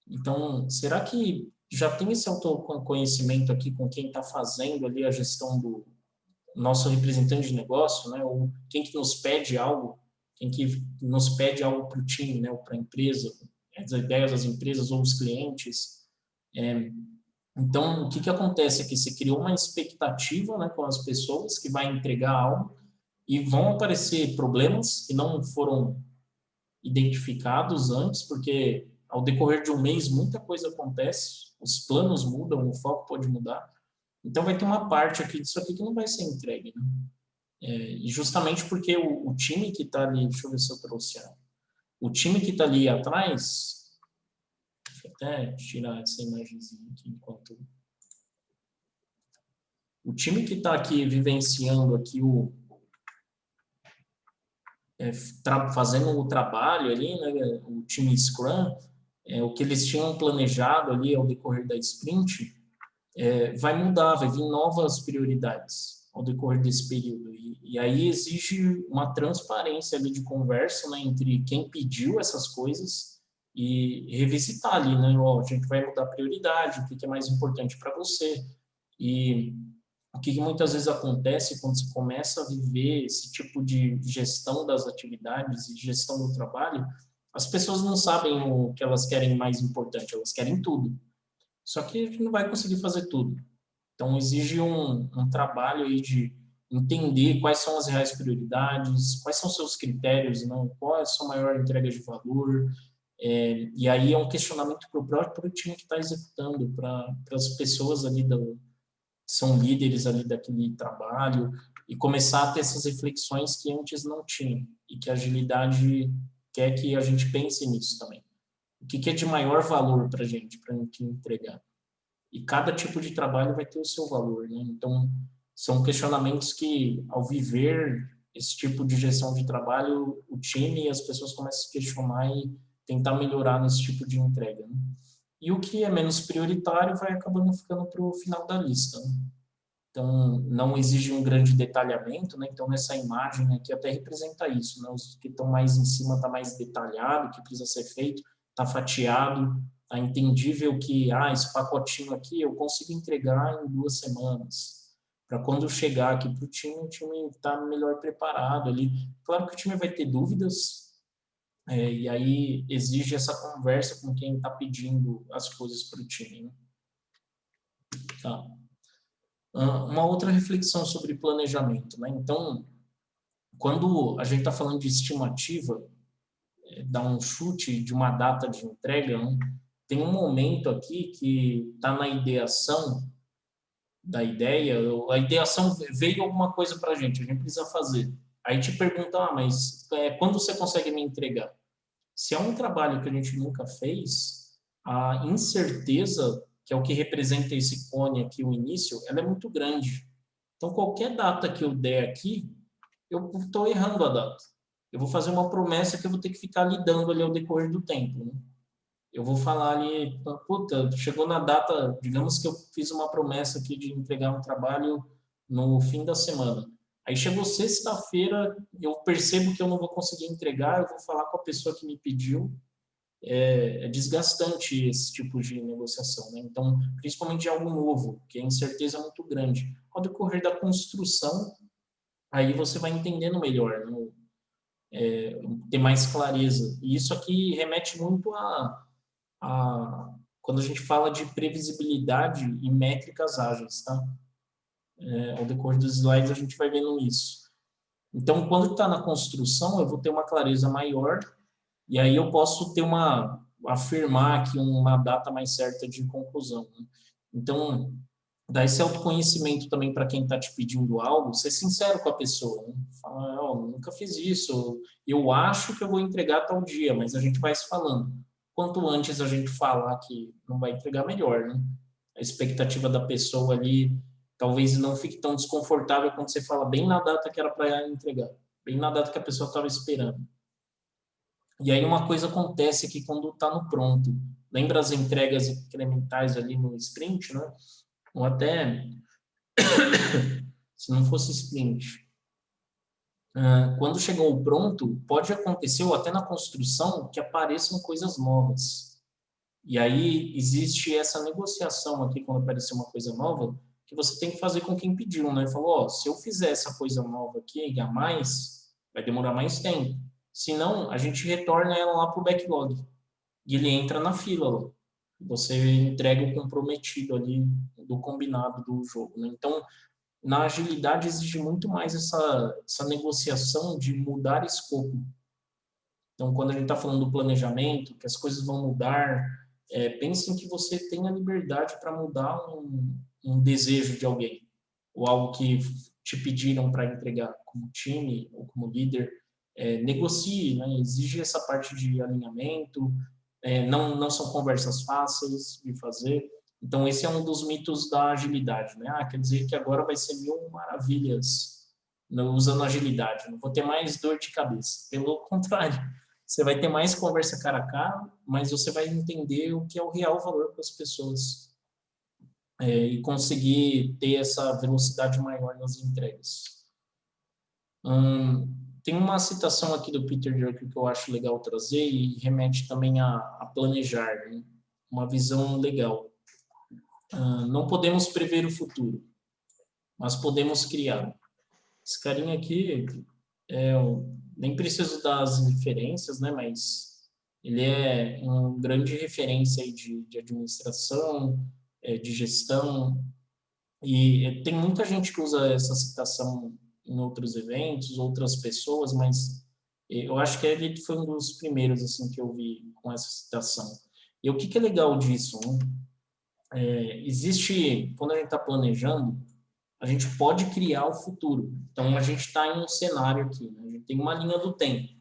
Então, será que já tem esse autoconhecimento aqui com quem está fazendo ali a gestão do nosso representante de negócio, né? Ou quem que nos pede algo, quem que nos pede algo para o time, né? Ou para a empresa, as ideias das empresas ou os clientes. Então, o que acontece aqui? Você criou uma expectativa, né, com as pessoas que vai entregar algo e vão aparecer problemas que não foram identificados antes, porque ao decorrer de um mês muita coisa acontece, os planos mudam, o foco pode mudar. Então, vai ter uma parte aqui disso aqui que não vai ser entregue, né? E justamente porque o time que está ali, deixa eu ver se eu trouxe o time que está ali atrás, deixa eu até tirar essa imagenzinha aqui enquanto... O time que está aqui vivenciando aqui fazendo o trabalho ali, né, o time Scrum, o que eles tinham planejado ali ao decorrer da sprint, vai mudar, vai vir novas prioridades ao decorrer desse período. E aí exige uma transparência ali de conversa, né, entre quem pediu essas coisas e revisitar ali, né, a gente vai mudar a prioridade, o que é mais importante para você. E o que muitas vezes acontece quando você começa a viver esse tipo de gestão das atividades e gestão do trabalho, as pessoas não sabem o que elas querem mais importante, elas querem tudo. Só que a gente não vai conseguir fazer tudo. Então, exige um trabalho aí de entender quais são as reais prioridades, quais são os seus critérios, não? Qual é a sua maior entrega de valor. E aí é um questionamento para o próprio time que está executando, para as pessoas ali são líderes ali daquele trabalho, e começar a ter essas reflexões que antes não tinham, e que a agilidade quer que a gente pense nisso também. O que é de maior valor para a gente entregar? E cada tipo de trabalho vai ter o seu valor, né? Então, são questionamentos que, ao viver esse tipo de gestão de trabalho, o time e as pessoas começam a se questionar e tentar melhorar nesse tipo de entrega, né? E o que é menos prioritário vai acabando ficando para o final da lista, né? Então, não exige um grande detalhamento, né? Então, nessa imagem aqui até representa isso, né? Os que estão mais em cima está mais detalhado, o que precisa ser feito, está fatiado, está entendível que, esse pacotinho aqui eu consigo entregar em 2 semanas. Para quando eu chegar aqui para o time está melhor preparado ali. Claro que o time vai ter dúvidas, e aí exige essa conversa com quem está pedindo as coisas para o time, né? Tá. Uma outra reflexão sobre planejamento, né? Então, quando a gente está falando de estimativa, dar um chute de uma data de entrega, né? Tem um momento aqui que está na ideação da ideia, a ideação veio alguma coisa para a gente precisa fazer. Aí te pergunta, mas quando você consegue me entregar? Se é um trabalho que a gente nunca fez, a incerteza, que é o que representa esse cone aqui, o início, ela é muito grande. Então, qualquer data que eu der aqui, eu estou errando a data. Eu vou fazer uma promessa que eu vou ter que ficar lidando ali ao decorrer do tempo, né? Eu vou falar ali, puta, chegou na data, digamos que eu fiz uma promessa aqui de entregar um trabalho no fim da semana. Aí chegou sexta-feira, eu percebo que eu não vou conseguir entregar, eu vou falar com a pessoa que me pediu. É desgastante esse tipo de negociação, né? Então, principalmente de algo novo, que a incerteza é muito grande. Ao decorrer da construção, aí você vai entendendo melhor, né? Ter mais clareza. E isso aqui remete muito quando a gente fala de previsibilidade e métricas ágeis, tá? Ao decorrer dos slides a gente vai vendo isso. Então, quando está na construção, eu vou ter uma clareza maior e aí eu posso ter afirmar aqui uma data mais certa de conclusão, né? Então, dar esse autoconhecimento também para quem está te pedindo algo, ser sincero com a pessoa, né? Falar, nunca fiz isso, eu acho que eu vou entregar tal dia, mas a gente vai se falando. Quanto antes a gente falar que não vai entregar, melhor, né? A expectativa da pessoa ali talvez não fique tão desconfortável quando você fala bem na data que era para entregar, bem na data que a pessoa estava esperando. E aí uma coisa acontece aqui quando está no pronto. Lembra as entregas incrementais ali no sprint, né? Ou até, se não fosse sprint, quando chegou o pronto, pode acontecer, ou até na construção, que apareçam coisas novas. E aí existe essa negociação aqui, quando aparecer uma coisa nova, que você tem que fazer com quem pediu, né? Falou, se eu fizer essa coisa nova aqui, a mais, vai demorar mais tempo. Senão, a gente retorna ela lá para o backlog. E ele entra na fila lá. Você entrega o comprometido ali do combinado do jogo, né? Então, na agilidade exige muito mais essa negociação de mudar escopo. Então, quando a gente está falando do planejamento, que as coisas vão mudar, pense que você tem a liberdade para mudar um desejo de alguém, ou algo que te pediram para entregar como time ou como líder. Negocie, né? Exige essa parte de alinhamento, não são conversas fáceis de fazer. Então, esse é um dos mitos da agilidade, né? Quer dizer que agora vai ser 1000 maravilhas usando agilidade, não vou ter mais dor de cabeça. Pelo contrário, você vai ter mais conversa cara a cara, mas você vai entender o que é o real valor para as pessoas e conseguir ter essa velocidade maior nas entregas. Tem uma citação aqui do Peter Drucker que eu acho legal trazer e remete também a planejar, né? Uma visão legal. Não podemos prever o futuro, mas podemos criar. Esse carinha aqui, nem preciso das referências, né? Mas ele é uma grande referência aí de administração, de gestão, e tem muita gente que usa essa citação em outros eventos, outras pessoas, mas eu acho que ele foi um dos primeiros assim que eu vi com essa citação. E o que é legal disso, né? Existe, quando a gente está planejando, a gente pode criar o futuro. Então, a gente está em um cenário aqui, né? A gente tem uma linha do tempo.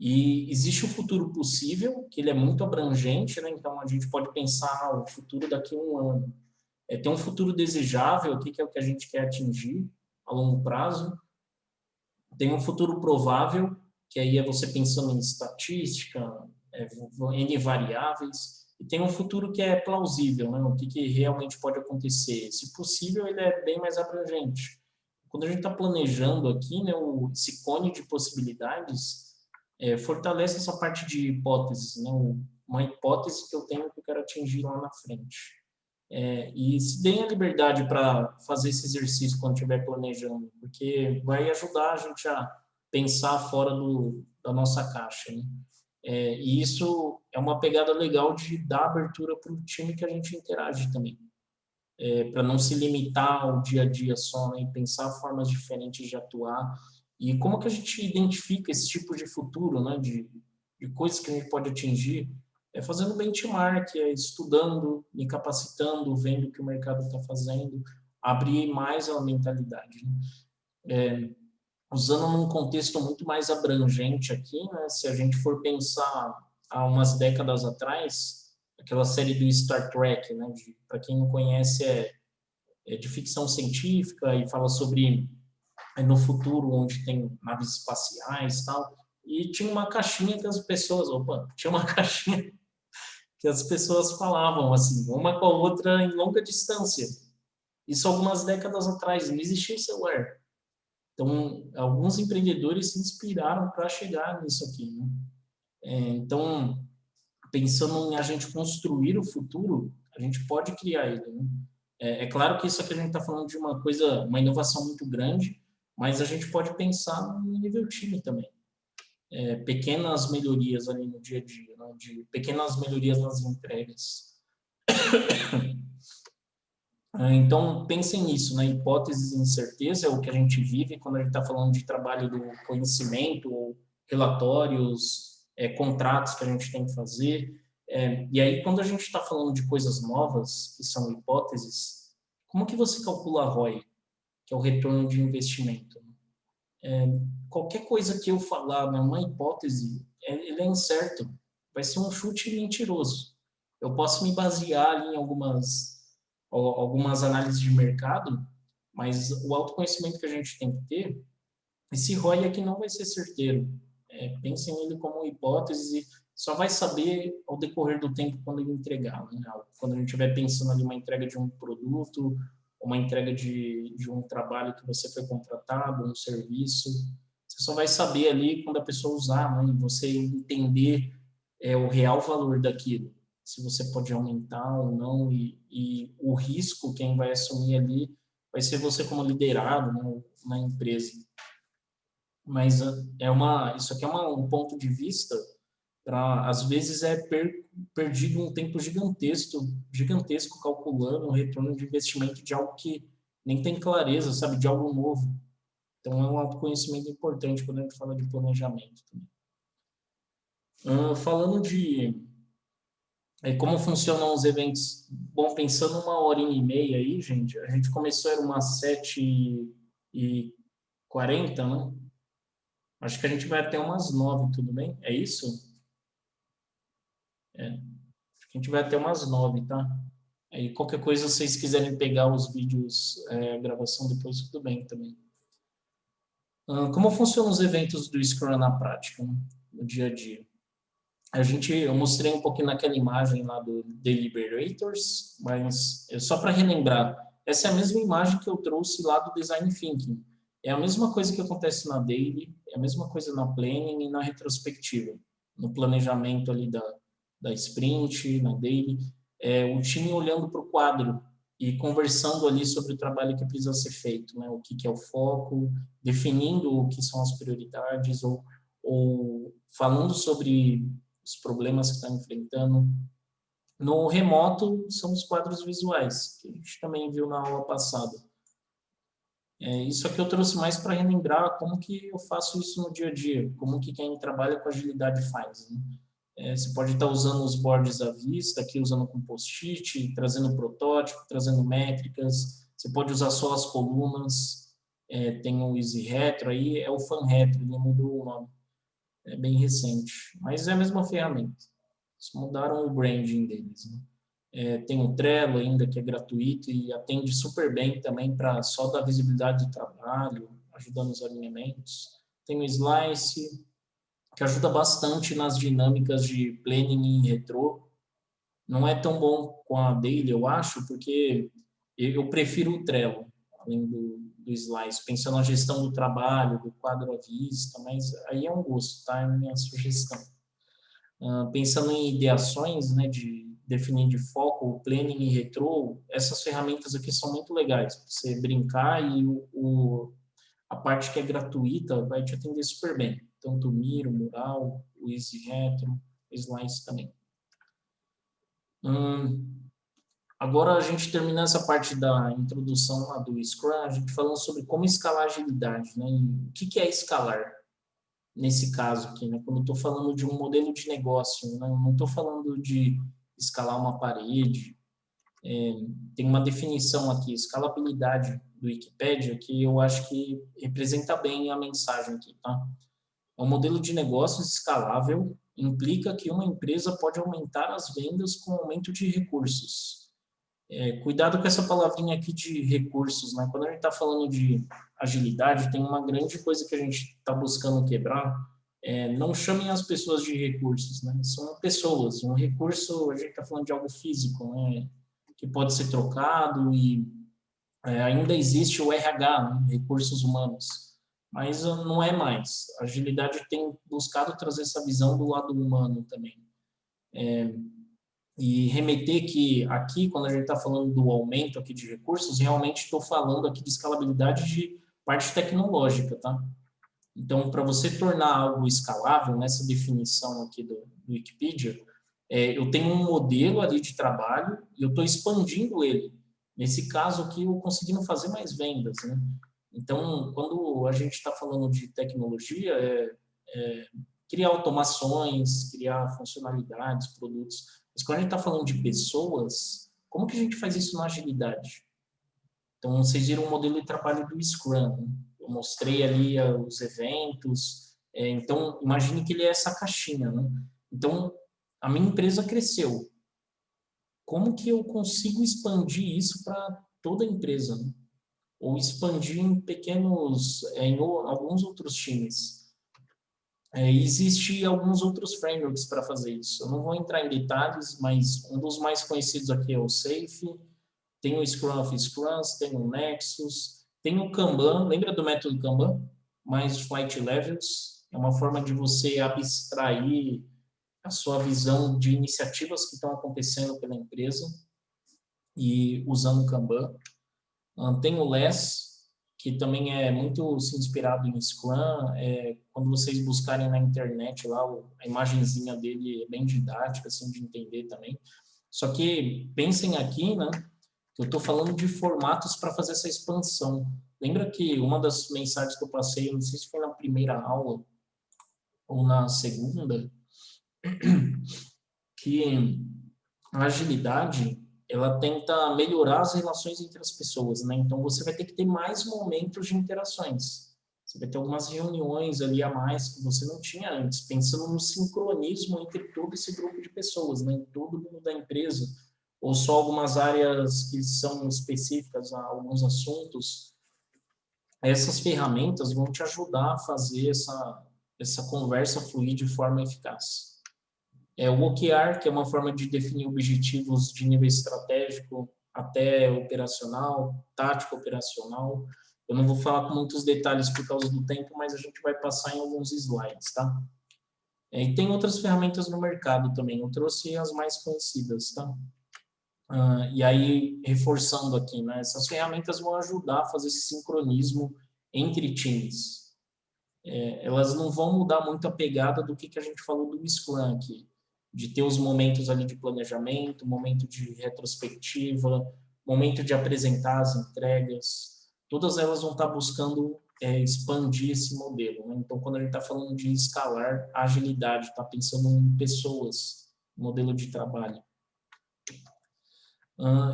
E existe o futuro possível, que ele é muito abrangente, né? Então, a gente pode pensar o futuro daqui a um ano. Tem um futuro desejável, o que é o que a gente quer atingir a longo prazo. Tem um futuro provável, que aí é você pensando em estatística, N variáveis. E tem um futuro que é plausível, né? O que realmente pode acontecer. Se possível, ele é bem mais abrangente. Quando a gente está planejando aqui, né, esse cone de possibilidades fortalece essa parte de hipóteses, né? Uma hipótese que eu tenho que eu quero atingir lá na frente. E se deem a liberdade para fazer esse exercício quando estiver planejando, porque vai ajudar a gente a pensar fora da nossa caixa, né? E isso é uma pegada legal de dar abertura para o time que a gente interage também, para não se limitar ao dia a dia só, né, e pensar formas diferentes de atuar. E como que a gente identifica esse tipo de futuro, né, de coisas que a gente pode atingir? Fazendo benchmark, estudando, me capacitando, vendo o que o mercado está fazendo, abrir mais a mentalidade, né? usando num contexto muito mais abrangente aqui, né? Se a gente for pensar há umas décadas atrás, aquela série do Star Trek, né? Para quem não conhece, é de ficção científica e fala sobre no futuro onde tem naves espaciais e tal. E tinha uma caixinha que as pessoas, tinha uma caixinha que as pessoas falavam assim, uma com a outra em longa distância. Isso algumas décadas atrás, não existia o celular. Então, alguns empreendedores se inspiraram para chegar nisso aqui, né? Então, pensando em a gente construir o futuro, a gente pode criar ele, né? É claro que isso aqui a gente está falando de uma coisa, uma inovação muito grande, mas a gente pode pensar no nível time também. Pequenas melhorias ali no dia a dia, né? De pequenas melhorias nas entregas. Então, pensem nisso, né? Hipóteses e incerteza é o que a gente vive quando a gente está falando de trabalho do conhecimento, ou relatórios, contratos que a gente tem que fazer. E aí, quando a gente está falando de coisas novas, que são hipóteses, como que você calcula a ROI, que é o retorno de investimento? Qualquer coisa que eu falar numa hipótese, ele é incerto. Vai ser um chute mentiroso. Eu posso me basear ali em algumas análises de mercado, mas o autoconhecimento que a gente tem que ter, esse ROI aqui não vai ser certeiro. Pensem nele como hipótese, só vai saber ao decorrer do tempo quando ele entregar, né? Quando a gente estiver pensando ali uma entrega de um produto, uma entrega de um trabalho que você foi contratado, um serviço, você só vai saber ali quando a pessoa usar, né? E você entender o real valor daquilo, se você pode aumentar ou não, e o risco quem vai assumir ali vai ser você como liderado, né, na empresa. Mas isso aqui é um ponto de vista para, às vezes, perdido um tempo gigantesco calculando o retorno de investimento de algo que nem tem clareza, sabe, de algo novo. Então, é um autoconhecimento importante quando a gente fala de planejamento também. Falando de como funcionam os eventos, bom, pensando 1h30 aí, gente, a gente começou, era umas 7h40, né? Acho que a gente vai até umas 9, tudo bem? É isso? Acho que a gente vai até umas 9, tá? Aí qualquer coisa, se vocês quiserem pegar os vídeos, a gravação depois, tudo bem também. Como funcionam os eventos do Scrum na prática, né? No dia a dia? Eu mostrei um pouquinho naquela imagem lá do Deliberators, mas só para relembrar, essa é a mesma imagem que eu trouxe lá do Design Thinking. É a mesma coisa que acontece na Daily, é a mesma coisa na Planning e na retrospectiva. No planejamento ali da Sprint, na Daily, o time olhando para o quadro e conversando ali sobre o trabalho que precisa ser feito, né? O que é o foco, definindo o que são as prioridades, ou falando sobre os problemas que está enfrentando. No remoto, são os quadros visuais, que a gente também viu na aula passada. Isso aqui eu trouxe mais para relembrar como que eu faço isso no dia a dia, como que quem trabalha com agilidade faz, né? Você pode estar usando os boards à vista, aqui usando com post-it, trazendo protótipo, trazendo métricas. Você pode usar só as colunas. Tem o Easy Retro aí, é o Fan Retro, ele mudou o nome. É bem recente, mas é a mesma ferramenta. Eles mudaram o branding deles, né? Tem o Trello ainda, que é gratuito e atende super bem também para só dar visibilidade do trabalho, ajudando os alinhamentos. Tem o Slice, que ajuda bastante nas dinâmicas de planning e retro. Não é tão bom com a Daily, eu acho, porque eu prefiro o Trello, além do Slice, pensando na gestão do trabalho, do quadro à vista, mas aí é um gosto, tá? É a minha sugestão. Pensando em ideações, né, de definir de foco, o planning e retro, essas ferramentas aqui são muito legais para você brincar e a parte que é gratuita vai te atender super bem. Tanto o Miro, o Mural, o Easy Retro, o Slice também. Agora a gente termina essa parte da introdução lá do Scrum, a gente falando sobre como escalar agilidade, né? E o que é escalar nesse caso aqui, né? Quando eu estou falando de um modelo de negócio, né? Eu não estou falando de escalar uma parede. Tem uma definição aqui, escalabilidade Wikipedia, que eu acho que representa bem a mensagem aqui, tá? É um modelo de negócios escalável, implica que uma empresa pode aumentar as vendas com aumento de recursos. Cuidado com essa palavrinha aqui de recursos, né? Quando a gente está falando de agilidade, tem uma grande coisa que a gente está buscando quebrar. Não chamem as pessoas de recursos, né? São pessoas. Um recurso, a gente está falando de algo físico, né? Que pode ser trocado e ainda existe o RH, né? Recursos humanos, mas não é mais. A agilidade tem buscado trazer essa visão do lado humano também. E remeter que aqui, quando a gente está falando do aumento aqui de recursos, realmente estou falando aqui de escalabilidade de parte tecnológica, tá? Então, para você tornar algo escalável, nessa definição aqui do Wikipedia, eu tenho um modelo ali de trabalho e eu estou expandindo ele. Nesse caso aqui, eu conseguindo fazer mais vendas, né? Então, quando a gente está falando de tecnologia, criar automações, criar funcionalidades, produtos. Mas quando a gente está falando de pessoas, como que a gente faz isso na agilidade? Então, vocês viram o modelo de trabalho do Scrum, né? Eu mostrei ali os eventos. Então, imagine que ele é essa caixinha, né? Então, a minha empresa cresceu. Como que eu consigo expandir isso para toda a empresa, né? Ou expandir em em alguns outros times? Existe alguns outros frameworks para fazer isso. Eu não vou entrar em detalhes, mas um dos mais conhecidos aqui é o Safe, tem o Scrum of Scrums, tem o Nexus, tem o Kanban. Lembra do método Kanban? Mais Flight Levels. É uma forma de você abstrair a sua visão de iniciativas que estão acontecendo pela empresa e usando o Kanban. Tem o Less, que também é muito se inspirado em Scrum. Quando vocês buscarem na internet lá, a imagenzinha dele é bem didática, assim, de entender também. Só que pensem aqui, né, que eu estou falando de formatos para fazer essa expansão. Lembra que uma das mensagens que eu passei, não sei se foi na primeira aula ou na segunda, que a agilidade ela tenta melhorar as relações entre as pessoas, né? Então você vai ter que ter mais momentos de interações. Você vai ter algumas reuniões ali a mais que você não tinha antes, pensando no sincronismo entre todo esse grupo de pessoas, né? Todo mundo da empresa, ou só algumas áreas que são específicas a alguns assuntos. Essas ferramentas vão te ajudar a fazer essa conversa fluir de forma eficaz. O OKR, que é uma forma de definir objetivos de nível estratégico até operacional, tático operacional. Eu não vou falar com muitos detalhes por causa do tempo, mas a gente vai passar em alguns slides, tá? E tem outras ferramentas no mercado também. Eu trouxe as mais conhecidas, tá? E aí, reforçando aqui, né? Essas ferramentas vão ajudar a fazer esse sincronismo entre times. Elas não vão mudar muito a pegada do que a gente falou do Scrum aqui, de ter os momentos ali de planejamento, momento de retrospectiva, momento de apresentar as entregas. Todas elas vão estar buscando expandir esse modelo, né? Então, quando a gente está falando de escalar a agilidade, está pensando em pessoas, modelo de trabalho.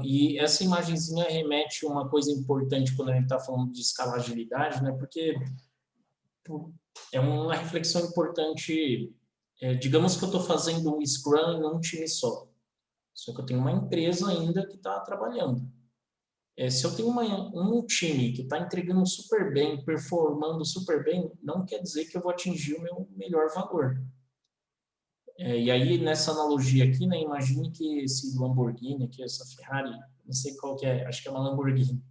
E essa imagenzinha remete a uma coisa importante quando a gente está falando de escalar agilidade, né? Porque é uma reflexão importante. Digamos que eu estou fazendo um Scrum em um time só que eu tenho uma empresa ainda que está trabalhando. Se eu tenho um time que está entregando super bem, performando super bem, não quer dizer que eu vou atingir o meu melhor valor. E aí, nessa analogia aqui, né, imagine que esse Lamborghini, aqui, essa Ferrari, não sei qual que é, acho que é uma Lamborghini.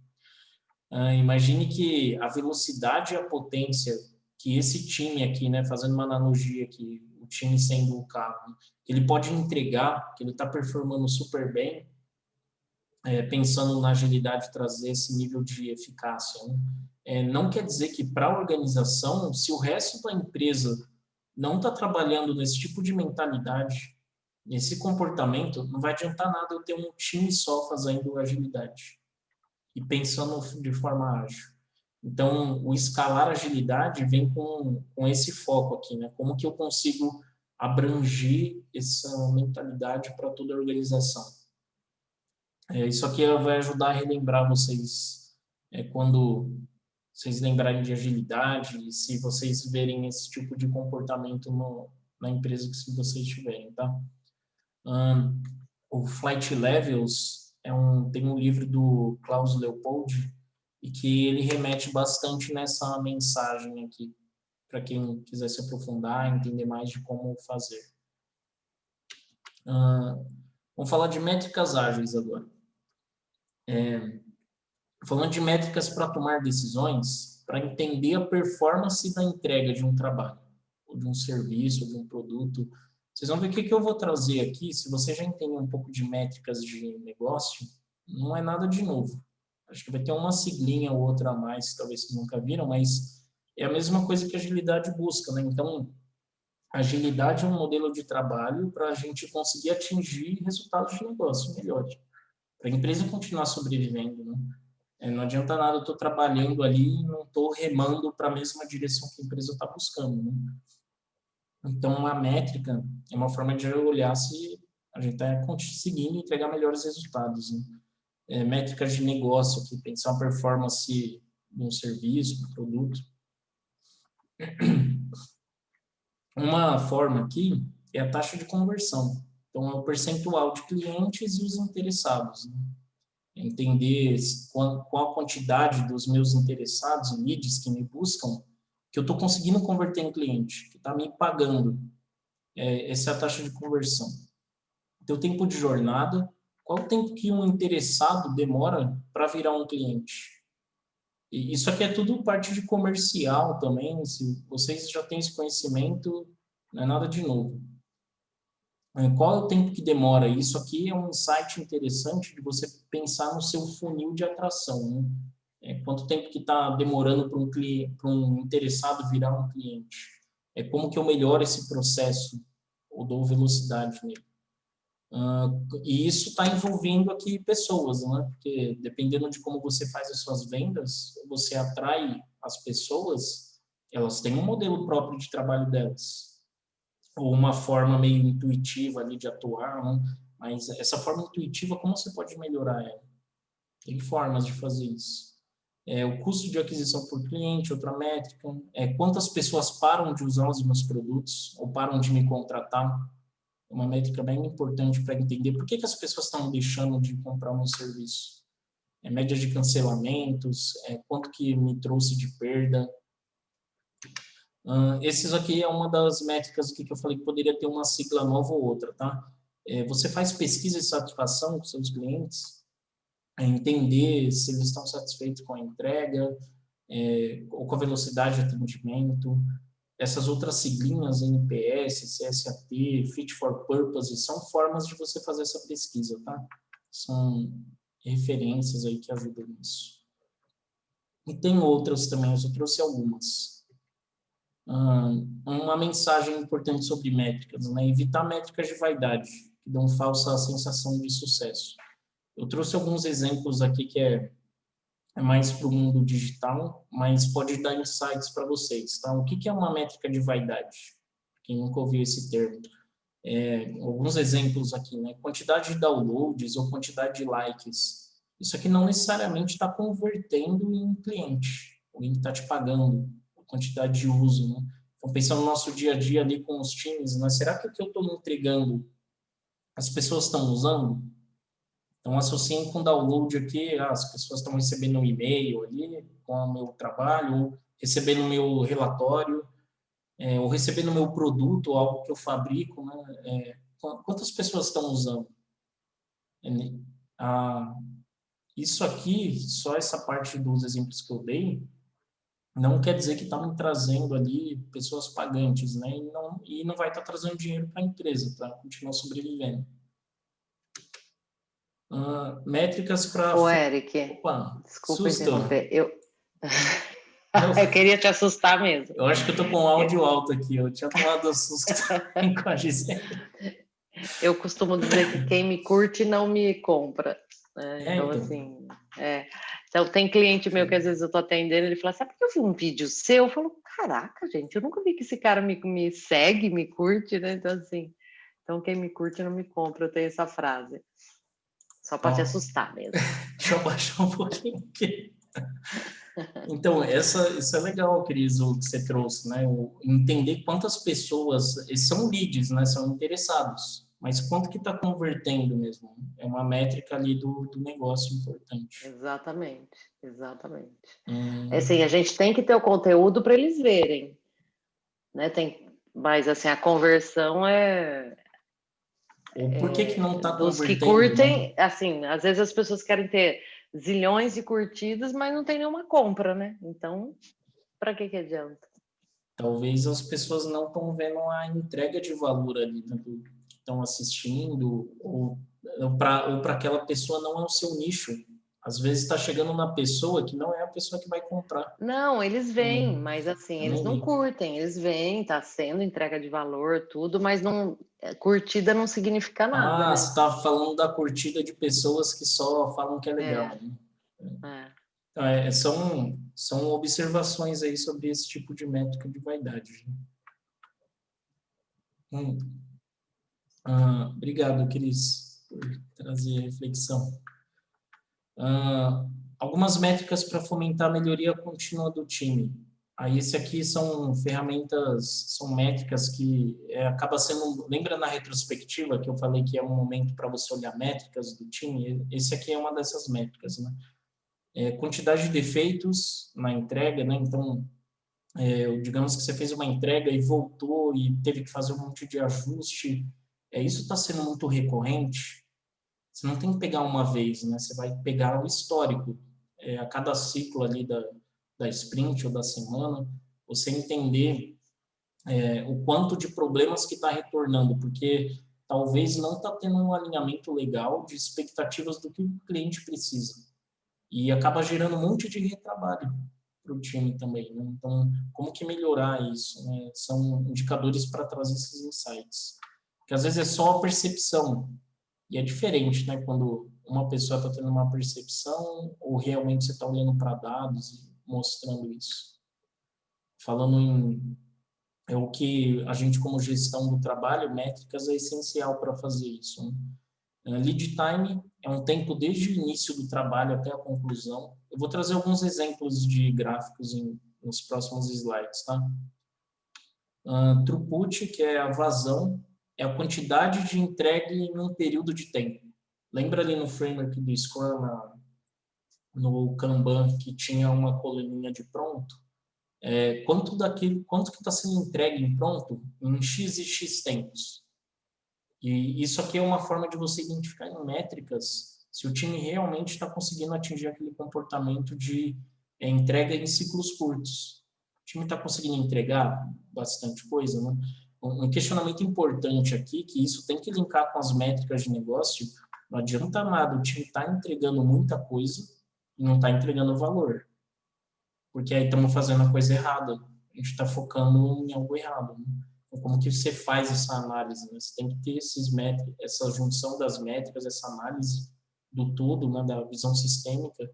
Imagine que a velocidade e a potência que esse time aqui, né, fazendo uma analogia aqui, o time sendo o carro, ele pode entregar, que ele está performando super bem, pensando na agilidade, trazer esse nível de eficácia, né? Não quer dizer que para a organização, se o resto da empresa não está trabalhando nesse tipo de mentalidade, nesse comportamento, não vai adiantar nada eu ter um time só fazendo agilidade e pensando de forma ágil. Então, o escalar agilidade vem com esse foco aqui, né? Como que eu consigo abranger essa mentalidade para toda a organização? Isso aqui vai ajudar a relembrar vocês quando vocês lembrarem de agilidade, e se vocês verem esse tipo de comportamento na empresa que vocês tiverem, tá? O Flight Levels tem um livro do Klaus Leopold e que ele remete bastante nessa mensagem aqui, para quem quiser se aprofundar, entender mais de como fazer. Vamos falar de métricas ágeis agora. Falando de métricas para tomar decisões, para entender a performance da entrega de um trabalho, ou de um serviço, ou de um produto. Vocês vão ver o que eu vou trazer aqui. Se você já entende um pouco de métricas de negócio, não é nada de novo. Acho que vai ter uma siglinha ou outra a mais, que talvez vocês nunca viram, mas é a mesma coisa que a agilidade busca, né? Então, a agilidade é um modelo de trabalho para a gente conseguir atingir resultados de negócio melhores, para a empresa continuar sobrevivendo, né? Não adianta nada eu estou trabalhando ali e não estou remando para a mesma direção que a empresa está buscando, né? Então, a métrica é uma forma de olhar se a gente está conseguindo entregar melhores resultados, né? Métricas de negócio aqui, pensar a performance de um serviço, de um produto. Uma forma aqui é a taxa de conversão. Então, é o percentual de clientes e os interessados, né? Entender qual a quantidade dos meus interessados, leads que me buscam, que eu estou conseguindo converter em cliente, que está me pagando. Essa é a taxa de conversão. Então, o tempo de jornada, qual o tempo que um interessado demora para virar um cliente? E isso aqui é tudo parte de comercial também, se vocês já têm esse conhecimento, não é nada de novo. Qual é o tempo que demora? Isso aqui é um insight interessante de você pensar no seu funil de atração, né? Quanto tempo que está demorando para um interessado virar um cliente? Como que eu melhoro esse processo ou dou velocidade nele? E isso está envolvendo aqui pessoas, né? Porque dependendo de como você faz as suas vendas, você atrai as pessoas, elas têm um modelo próprio de trabalho delas, ou uma forma meio intuitiva ali de atuar, né? Mas essa forma intuitiva, como você pode melhorar ela? Tem formas de fazer isso. O custo de aquisição por cliente, outra métrica. Quantas pessoas param de usar os meus produtos ou param de me contratar? É uma métrica bem importante para entender por que as pessoas estão deixando de comprar o meu serviço. Média de cancelamentos, quanto que me trouxe de perda. Esses aqui é uma das métricas que eu falei que poderia ter uma sigla nova ou outra, tá? Você faz pesquisa de satisfação com seus clientes, entender se eles estão satisfeitos com a entrega, ou com a velocidade de atendimento. Essas outras siglinhas, NPS, CSAT, Fit for Purpose, são formas de você fazer essa pesquisa, tá? São referências aí que ajudam nisso. E tem outras também, eu só trouxe algumas. Uma mensagem importante sobre métricas, né? Evitar métricas de vaidade, que dão falsa sensação de sucesso. Eu trouxe alguns exemplos aqui que é mais para o mundo digital, mas pode dar insights para vocês, tá? O que é uma métrica de vaidade? Quem nunca ouviu esse termo. Alguns exemplos aqui, né? Quantidade de downloads ou quantidade de likes. Isso aqui não necessariamente está convertendo em cliente. Alguém está te pagando, quantidade de uso, né? Então, pensando no nosso dia a dia ali com os times, né? Será que o que eu estou entregando as pessoas estão usando? Então, associem com download aqui, as pessoas estão recebendo um e-mail ali com o meu trabalho, ou recebendo o meu relatório, ou recebendo o meu produto, ou algo que eu fabrico, né? Quantas pessoas estão usando? Isso aqui, só essa parte dos exemplos que eu dei, não quer dizer que está me trazendo ali pessoas pagantes, né? E não vai estar trazendo dinheiro para a empresa, para continuar sobrevivendo. Métricas para... Ô, Eric, Opa, desculpa susto. interromper. Eu queria te assustar mesmo. Eu acho que eu estou com o áudio alto aqui. Eu tinha tomado susto com a Gisele. Eu costumo dizer que quem me curte não me compra. Né? Então, assim... Então, tem cliente meu que às vezes eu tô atendendo, ele fala, sabe porque eu vi um vídeo seu? Eu falo, caraca, gente, eu nunca vi que esse cara me segue, me curte, né? Então, assim, quem me curte não me compra, eu tenho essa frase. Só para te assustar mesmo. Deixa eu baixar um pouquinho aqui. Então, isso é legal, Cris, o que você trouxe, né? Entender quantas pessoas, eles são leads, né? São interessados, mas quanto que está convertendo mesmo? É uma métrica ali do negócio importante. Exatamente, exatamente. É Hum, assim, a gente tem que ter o conteúdo para eles verem, né? Mas assim, a conversão ou por que que não está dos que convertendo, né? curtem, assim, às vezes as pessoas querem ter zilhões de curtidas, mas não tem nenhuma compra, né? Então, para que adianta? Talvez as pessoas não estão vendo a entrega de valor ali, né, do que estão assistindo, ou para aquela pessoa não é o seu nicho. Às vezes está chegando na pessoa que não é a pessoa que vai comprar. Não, eles Então, vêm, mas assim, eles não não vem. curtem, eles vêm, tá sendo entrega de valor, tudo, mas não, curtida não significa nada, Ah, né? você está falando da curtida de pessoas que só falam que é legal, É, né? é. Então, são observações aí sobre esse tipo de métrica de vaidade. Hum. Obrigado, Cris, por trazer a reflexão. Ah, algumas métricas para fomentar a melhoria contínua do time. Aí, esse aqui são ferramentas, são métricas que acaba sendo. Lembra na retrospectiva que eu falei que é um momento para você olhar métricas do time? Esse aqui é uma dessas métricas, né? Quantidade de defeitos na entrega, né? Então, digamos que você fez uma entrega e voltou e teve que fazer um monte de ajuste. Isso está sendo muito recorrente. Você não tem que pegar uma vez, né? Você vai pegar o histórico. A cada ciclo ali da sprint ou da semana, você entender o quanto de problemas que está retornando, porque talvez não está tendo um alinhamento legal de expectativas do que o cliente precisa. E acaba gerando um monte de retrabalho para o time também, né? Então, como que melhorar isso, né? São indicadores para trazer esses insights. Porque às vezes é só a percepção, e é diferente, né? Quando uma pessoa está tendo uma percepção ou realmente você está olhando para dados e mostrando isso. Falando em o que a gente, como gestão do trabalho, métricas é essencial para fazer isso, né? Lead time é um tempo desde o início do trabalho até a conclusão. Eu vou trazer alguns exemplos de gráficos nos próximos slides, tá? Throughput, que é a vazão, é a quantidade de entrega em um período de tempo. Lembra ali no framework do Scrum, no Kanban, que tinha uma coluninha de pronto? Quanto que está sendo entregue em pronto em X e X tempos? E isso aqui é uma forma de você identificar em métricas se o time realmente está conseguindo atingir aquele comportamento de entrega em ciclos curtos. O time está conseguindo entregar bastante coisa, né? Um questionamento importante aqui, que isso tem que linkar com as métricas de negócio, não adianta nada o time estar entregando muita coisa e não está entregando valor, porque aí estamos fazendo a coisa errada, a gente está focando em algo errado, né? Como que você faz essa análise, né? Você tem que ter esses métricas, essa junção das métricas, essa análise do todo, né, da visão sistêmica,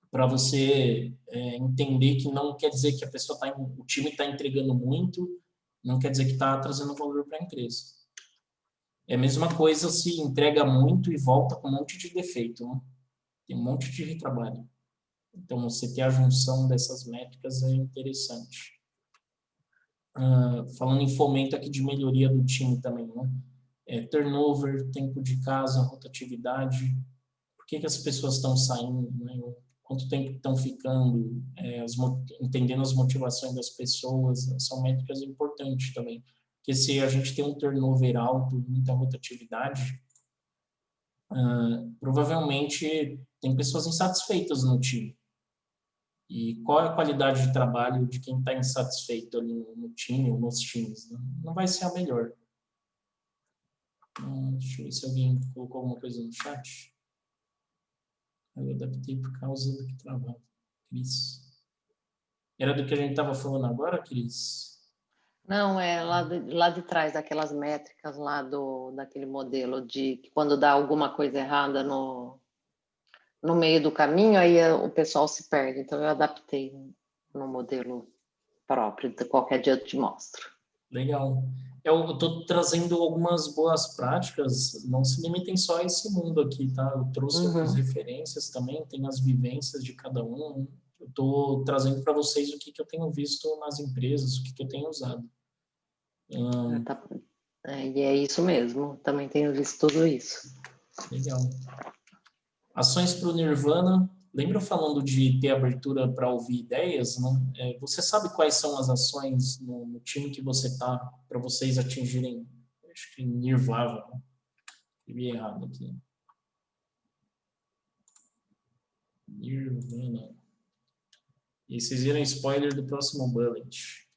para você entender que não quer dizer que a pessoa o time está entregando muito, não quer dizer que está trazendo valor para a empresa. É a mesma coisa se entrega muito e volta com um monte de defeito, né? Tem um monte de retrabalho. Então, você ter a junção dessas métricas é interessante. Falando em fomento aqui de melhoria do time também, né? Turnover, tempo de casa, rotatividade, por que as pessoas estão saindo, né? Quanto tempo estão ficando, entendendo as motivações das pessoas, são métricas importantes também. Porque se a gente tem um turnover alto, muita rotatividade, provavelmente tem pessoas insatisfeitas no time. E qual é a qualidade de trabalho de quem está insatisfeito ali no time ou nos times? Né? Não vai ser a melhor. Deixa eu ver se alguém colocou alguma coisa no chat. Eu adaptei por causa do que trabalho. Cris. Era do que a gente estava falando agora, Cris? Não, é lá de trás daquelas métricas lá daquele modelo de que quando dá alguma coisa errada no meio do caminho, aí o pessoal se perde. Então, eu adaptei no modelo próprio. Qualquer dia eu te mostro. Legal. eu estou trazendo algumas boas práticas, não se limitem só a esse mundo aqui, tá? Eu trouxe outras referências também, tem as vivências de cada um. Eu estou trazendo para vocês o que eu tenho visto nas empresas, o que eu tenho usado. E é isso mesmo, também tenho visto tudo isso. Legal. Ações para o Nirvana. Lembra falando de ter abertura para ouvir ideias, né? Você sabe quais são as ações no time que você está para vocês atingirem, acho que Nirvana, né? Escrevi errado aqui. Nirvana. E vocês viram spoiler do próximo bullet.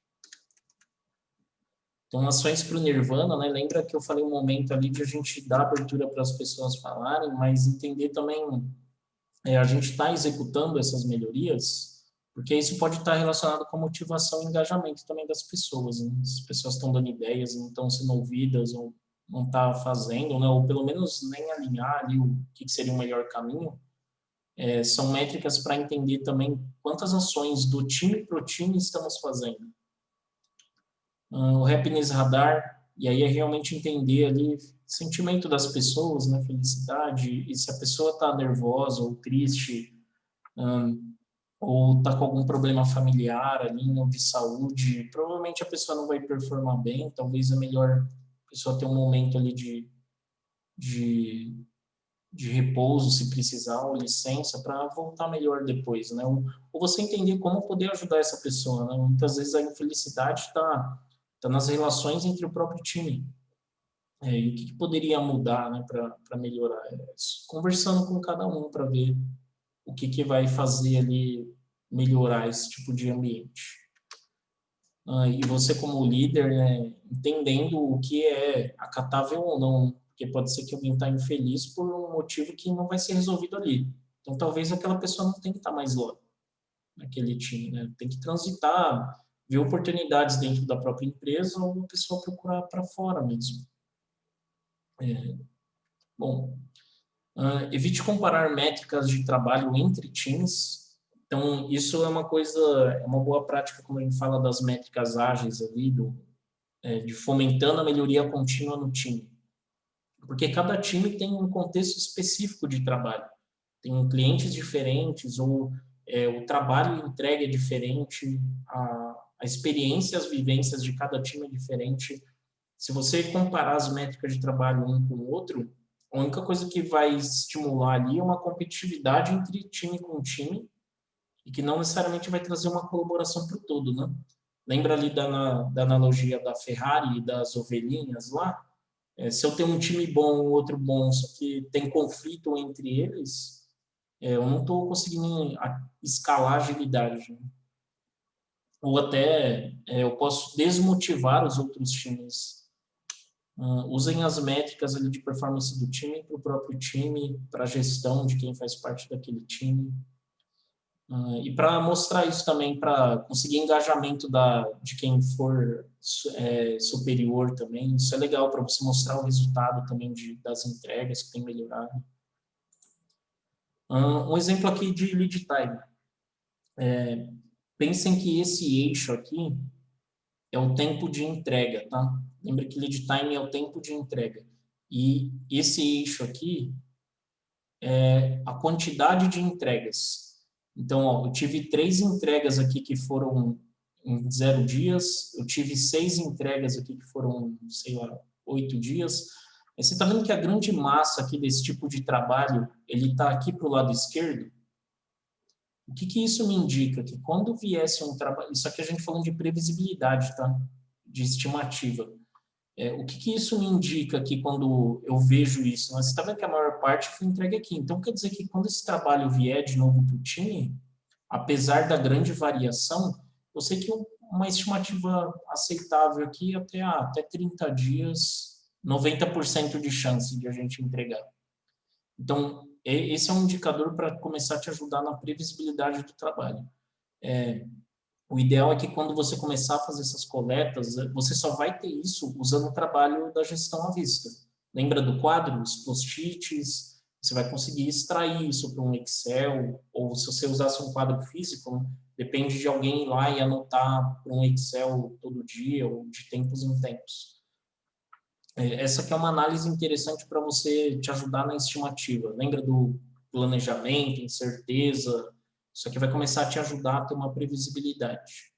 Então, ações para o Nirvana, né? Lembra que eu falei um momento ali de a gente dar abertura para as pessoas falarem, mas entender também, a gente está executando essas melhorias, porque isso pode estar relacionado com a motivação e engajamento também das pessoas, né? As pessoas estão dando ideias, não estão sendo ouvidas, ou não está fazendo, né? Ou pelo menos nem alinhar ali o que seria o melhor caminho. São métricas para entender também quantas ações do time para o time estamos fazendo. O Happiness Radar, e aí é realmente entender ali o sentimento das pessoas, né, felicidade, e se a pessoa está nervosa ou triste, ou está com algum problema familiar ali, ou de saúde, provavelmente a pessoa não vai performar bem, talvez é melhor a pessoa ter um momento ali de repouso, se precisar, ou licença, para voltar melhor depois, né? Ou você entender como poder ajudar essa pessoa, né? Muitas vezes a infelicidade está nas relações entre o próprio time. E o que poderia mudar, né, para melhorar? Conversando com cada um para ver o que vai fazer ali melhorar esse tipo de ambiente. E você como líder, né, entendendo o que é acatável ou não, porque pode ser que alguém está infeliz por um motivo que não vai ser resolvido ali. Então, talvez aquela pessoa não tenha que estar mais lá, naquele time, né? Tem que transitar, ver oportunidades dentro da própria empresa ou a pessoa procurar para fora mesmo. Bom, evite comparar métricas de trabalho entre times. Então, isso é uma coisa, é uma boa prática quando a gente fala das métricas ágeis ali, de fomentando a melhoria contínua no time. Porque cada time tem um contexto específico de trabalho. Tem clientes diferentes, ou o trabalho e entrega é diferente, a experiência, as vivências de cada time é diferente. Se você comparar as métricas de trabalho um com o outro, a única coisa que vai estimular ali é uma competitividade entre time com time, e que não necessariamente vai trazer uma colaboração para o todo, né? Lembra ali da analogia da Ferrari e das ovelhinhas lá? Se eu tenho um time bom, outro bom, só que tem conflito entre eles, eu não estou conseguindo escalar a agilidade, né? Ou até eu posso desmotivar os outros times. Usem as métricas ali de performance do time para o próprio time, para a gestão de quem faz parte daquele time. E para mostrar isso também, para conseguir engajamento de quem for superior também. Isso é legal para você mostrar o resultado também das entregas que tem melhorado. Um exemplo aqui de lead time. Pensem que esse eixo aqui é o tempo de entrega, tá? Lembra que lead time é o tempo de entrega. E esse eixo aqui é a quantidade de entregas. Então, ó, eu tive 3 entregas aqui que foram em 0 dias, eu tive 6 entregas aqui que foram, sei lá, 8 dias. Mas você está vendo que a grande massa aqui desse tipo de trabalho, ele está aqui para o lado esquerdo? O que isso me indica? Que quando viesse um trabalho... Isso aqui a gente falando de previsibilidade, tá? De estimativa. O que isso me indica aqui quando eu vejo isso? Você está vendo que a maior parte foi entregue aqui. Então, quer dizer que quando esse trabalho vier de novo para o time, apesar da grande variação, eu sei que uma estimativa aceitável aqui até 30 dias, 90% de chance de a gente entregar. Então, esse é um indicador para começar a te ajudar na previsibilidade do trabalho. O ideal é que quando você começar a fazer essas coletas, você só vai ter isso usando o trabalho da gestão à vista. Lembra do quadro, os post-its? Você vai conseguir extrair isso para um Excel, ou se você usasse um quadro físico, né? Depende de alguém ir lá e anotar para um Excel todo dia, ou de tempos em tempos. Essa aqui é uma análise interessante para você te ajudar na estimativa. Lembra do planejamento, incerteza? Isso aqui vai começar a te ajudar a ter uma previsibilidade.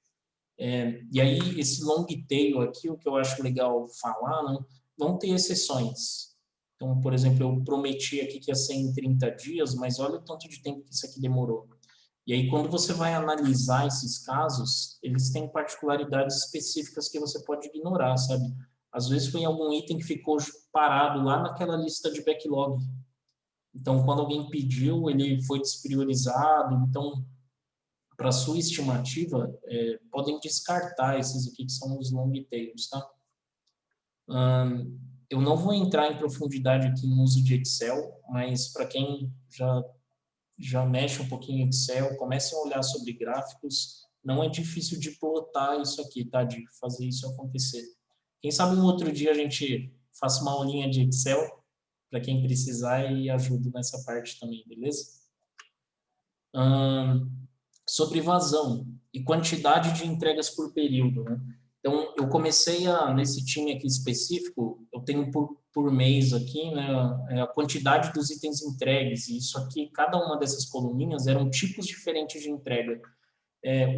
E aí, esse long tail aqui, o que eu acho legal falar, né, vão ter exceções. Então, por exemplo, eu prometi aqui que ia ser em 30 dias, mas olha o tanto de tempo que isso aqui demorou. E aí, quando você vai analisar esses casos, eles têm particularidades específicas que você pode ignorar, sabe? Às vezes foi algum item que ficou parado lá naquela lista de backlog. Então, quando alguém pediu, ele foi despriorizado. Então, para sua estimativa, podem descartar esses aqui que são os long tails, tá? Eu não vou entrar em profundidade aqui no uso de Excel, mas para quem já mexe um pouquinho em Excel, comece a olhar sobre gráficos, não é difícil de plotar isso aqui, tá? De fazer isso acontecer. Quem sabe um outro dia a gente faça uma aulinha de Excel para quem precisar e ajudo nessa parte também, beleza? Sobre vazão e quantidade de entregas por período, né? Então, eu comecei nesse time aqui específico, eu tenho por mês aqui, né, a quantidade dos itens entregues, e isso aqui, cada uma dessas coluninhas eram tipos diferentes de entrega.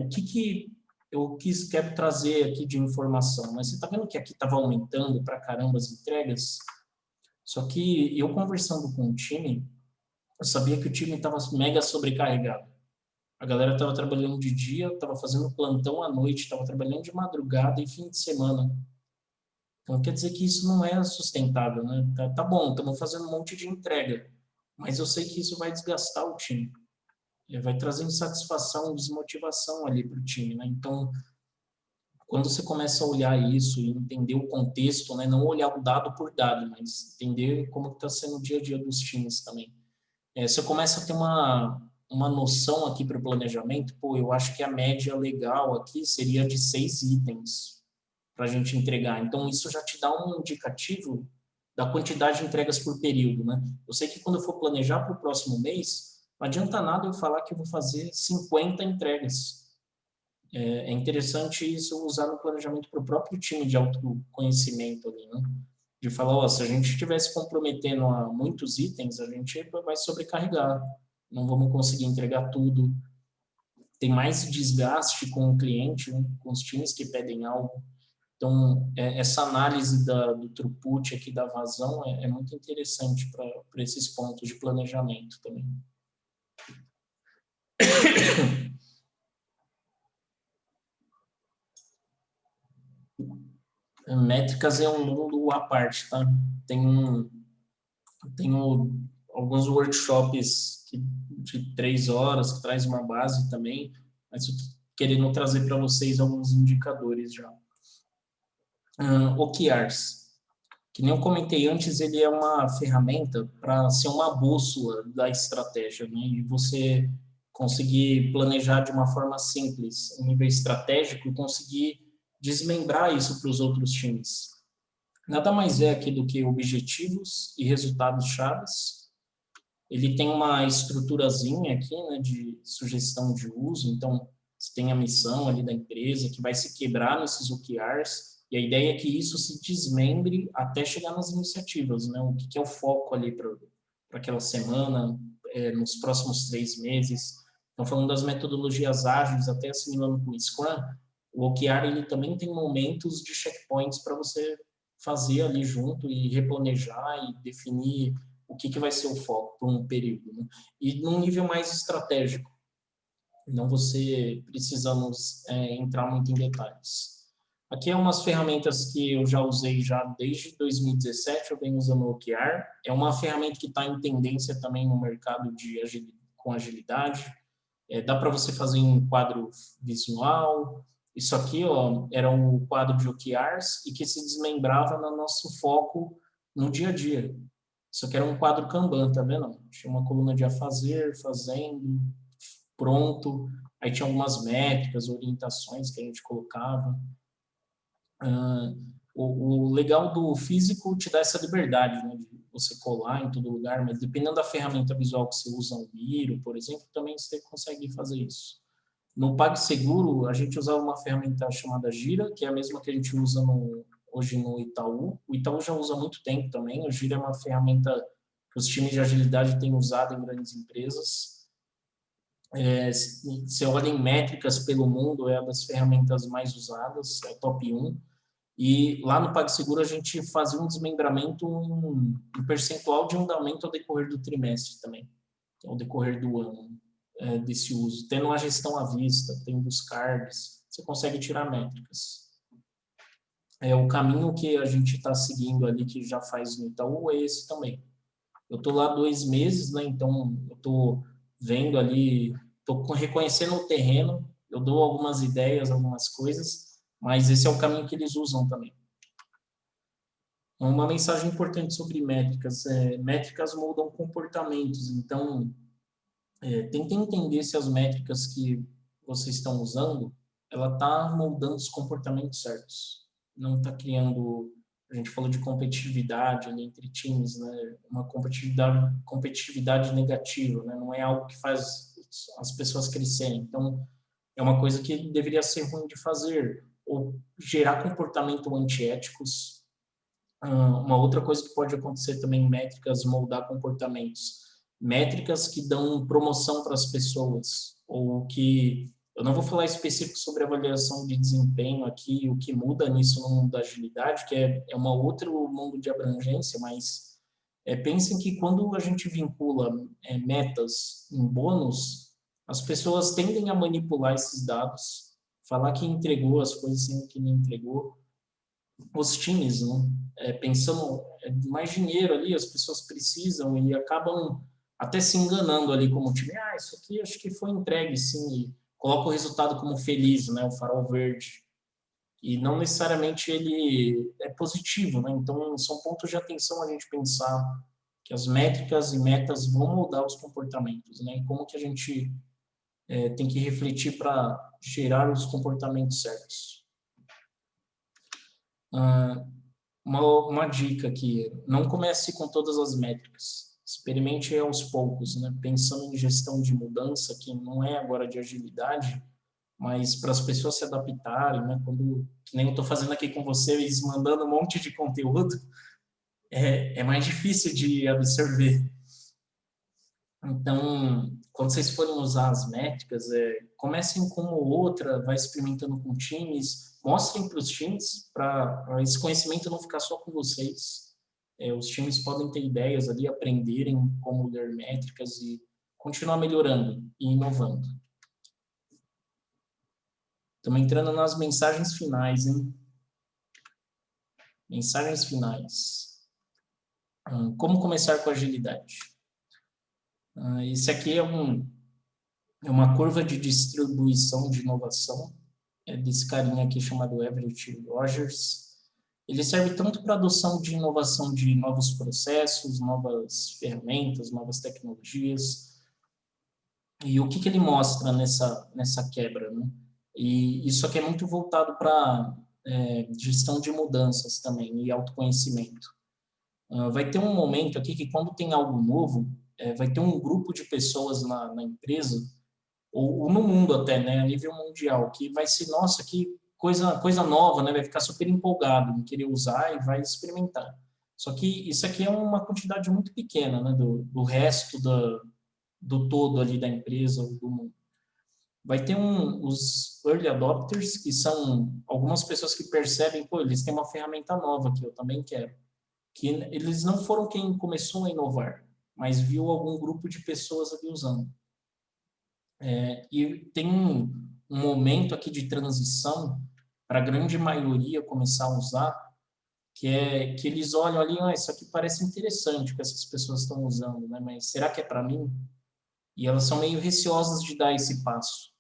O que eu quero trazer aqui de informação? Mas você está vendo que aqui estava aumentando para caramba as entregas? Só que eu conversando com o time, eu sabia que o time estava mega sobrecarregado. A galera estava trabalhando de dia, estava fazendo plantão à noite, estava trabalhando de madrugada e fim de semana. Então, quer dizer que isso não é sustentável, né? Tá bom, estamos fazendo um monte de entrega, mas eu sei que isso vai desgastar o time. Vai trazer insatisfação, desmotivação ali para o time, né? Então, quando você começa a olhar isso e entender o contexto, né? Não olhar o dado por dado, mas entender como está sendo o dia a dia dos times também. Você começa a ter uma noção aqui para o planejamento, pô, eu acho que a média legal aqui seria de 6 itens para a gente entregar. Então, isso já te dá um indicativo da quantidade de entregas por período, né? Eu sei que quando eu for planejar para o próximo mês, não adianta nada eu falar que eu vou fazer 50 entregas. É interessante isso usar no planejamento para o próprio time de autoconhecimento ali, né? De falar, ó, se a gente estivesse comprometendo a muitos itens, a gente vai sobrecarregar, não vamos conseguir entregar tudo. Tem mais desgaste com o cliente, né? Com os times que pedem algo. Então, essa análise do throughput aqui, da vazão, é muito interessante para esses pontos de planejamento também. Métricas é um mundo à parte, tá? Tenho alguns workshops de 3 horas, que traz uma base também, mas eu tô querendo trazer para vocês alguns indicadores já. OKRs, que nem eu comentei antes, ele é uma ferramenta para ser uma bússola da estratégia, né? E você conseguir planejar de uma forma simples, em nível estratégico, e conseguir desmembrar isso para os outros times. Nada mais é aqui do que objetivos e resultados chaves. Ele tem uma estruturazinha aqui, né, de sugestão de uso. Então, você tem a missão ali da empresa que vai se quebrar nesses OKRs, e a ideia é que isso se desmembre até chegar nas iniciativas, né? O que é o foco ali para aquela semana, nos próximos 3 meses. Então, falando das metodologias ágeis, até assimilando com o Scrum, o OKR ele também tem momentos de checkpoints para você fazer ali junto e replanejar e definir o que vai ser o foco por um período, né? E num nível mais estratégico, não você precisamos entrar muito em detalhes. Aqui é umas ferramentas que eu já usei já desde 2017, eu venho usando o OKR. É uma ferramenta que está em tendência também no mercado com agilidade. Dá para você fazer em quadro visual. Isso aqui, ó, era um quadro de OKRs e que se desmembrava no nosso foco no dia a dia. Isso aqui era um quadro Kanban, tá vendo? Tinha uma coluna de a fazer, fazendo, pronto. Aí tinha algumas métricas, orientações que a gente colocava. O legal do físico te dá essa liberdade, né, de você colar em todo lugar, mas dependendo da ferramenta visual que você usa, um Miro, por exemplo, também você consegue fazer isso. No PagSeguro, a gente usava uma ferramenta chamada Gira, que é a mesma que a gente usa no hoje no Itaú. O Itaú já usa há muito tempo também. O Gira é uma ferramenta que os times de agilidade têm usado em grandes empresas. Se olha em métricas pelo mundo, é uma das ferramentas mais usadas, é o top 1. E lá no PagSeguro a gente fazia um desmembramento em percentual de andamento ao decorrer do trimestre também, ao decorrer do ano desse uso. Tendo a gestão à vista, tendo os cards, você consegue tirar métricas. O caminho que a gente está seguindo ali, que já faz no Itaú, é esse também. Eu estou lá 2 meses, né? Então eu estou vendo ali, estou reconhecendo o terreno, eu dou algumas ideias, algumas coisas, mas esse é o caminho que eles usam também. Uma mensagem importante sobre métricas: métricas moldam comportamentos, então tentem entender se as métricas que vocês estão usando, ela está moldando os comportamentos certos. Não está criando, a gente falou de competitividade ali entre times, né? Uma competitividade negativa, né? Não é algo que faz as pessoas crescerem. Então, é uma coisa que deveria ser ruim de fazer, ou gerar comportamento antiéticos. Uma outra coisa que pode acontecer também em métricas, moldar comportamentos. Métricas que dão promoção para as pessoas, ou que... Eu não vou falar específico sobre avaliação de desempenho aqui, o que muda nisso no mundo da agilidade, que é um outro mundo de abrangência, mas pensem que quando a gente vincula metas em bônus, as pessoas tendem a manipular esses dados, falar que entregou as coisas sendo que não entregou. Os times, né? Pensando mais dinheiro ali, as pessoas precisam e acabam até se enganando ali como time. Isso aqui acho que foi entregue, sim, e coloca o resultado como feliz, né? O farol verde. E não necessariamente ele é positivo, né? Então, são pontos de atenção a gente pensar que as métricas e metas vão mudar os comportamentos, né? E como que a gente tem que refletir para gerar os comportamentos certos. Uma dica aqui: não comece com todas as métricas, experimente aos poucos, né? Pensando em gestão de mudança, que não é agora de agilidade, mas para as pessoas se adaptarem, né? Que nem eu estou fazendo aqui com vocês, mandando um monte de conteúdo, é mais difícil de absorver. Então, quando vocês forem usar as métricas, comecem com uma ou outra, vai experimentando com times, mostrem para os times, para esse conhecimento não ficar só com vocês. Os times podem ter ideias ali, aprenderem como ler métricas e continuar melhorando e inovando. Estamos entrando nas mensagens finais, hein? Mensagens finais. Como começar com agilidade? Esse aqui é uma curva de distribuição de inovação, desse carinha aqui chamado Everett Rogers. Ele serve tanto para adoção de inovação de novos processos, novas ferramentas, novas tecnologias. E o que ele mostra nessa quebra, né? E isso aqui é muito voltado para gestão de mudanças também e autoconhecimento. Vai ter um momento aqui que, quando tem algo novo, vai ter um grupo de pessoas na empresa, ou no mundo até, né, a nível mundial, que vai ser, nossa, que coisa nova, né, vai ficar super empolgado em querer usar e vai experimentar. Só que isso aqui é uma quantidade muito pequena, né, do resto do todo ali da empresa, do mundo. Vai ter os early adopters, que são algumas pessoas que percebem, pô, eles têm uma ferramenta nova que eu também quero. Que eles não foram quem começou a inovar, mas viu algum grupo de pessoas ali usando. E tem um momento aqui de transição para a grande maioria começar a usar, que eles olham ali, isso aqui parece interessante que essas pessoas estão usando, né? Mas será que é para mim? E elas são meio receosas de dar esse passo,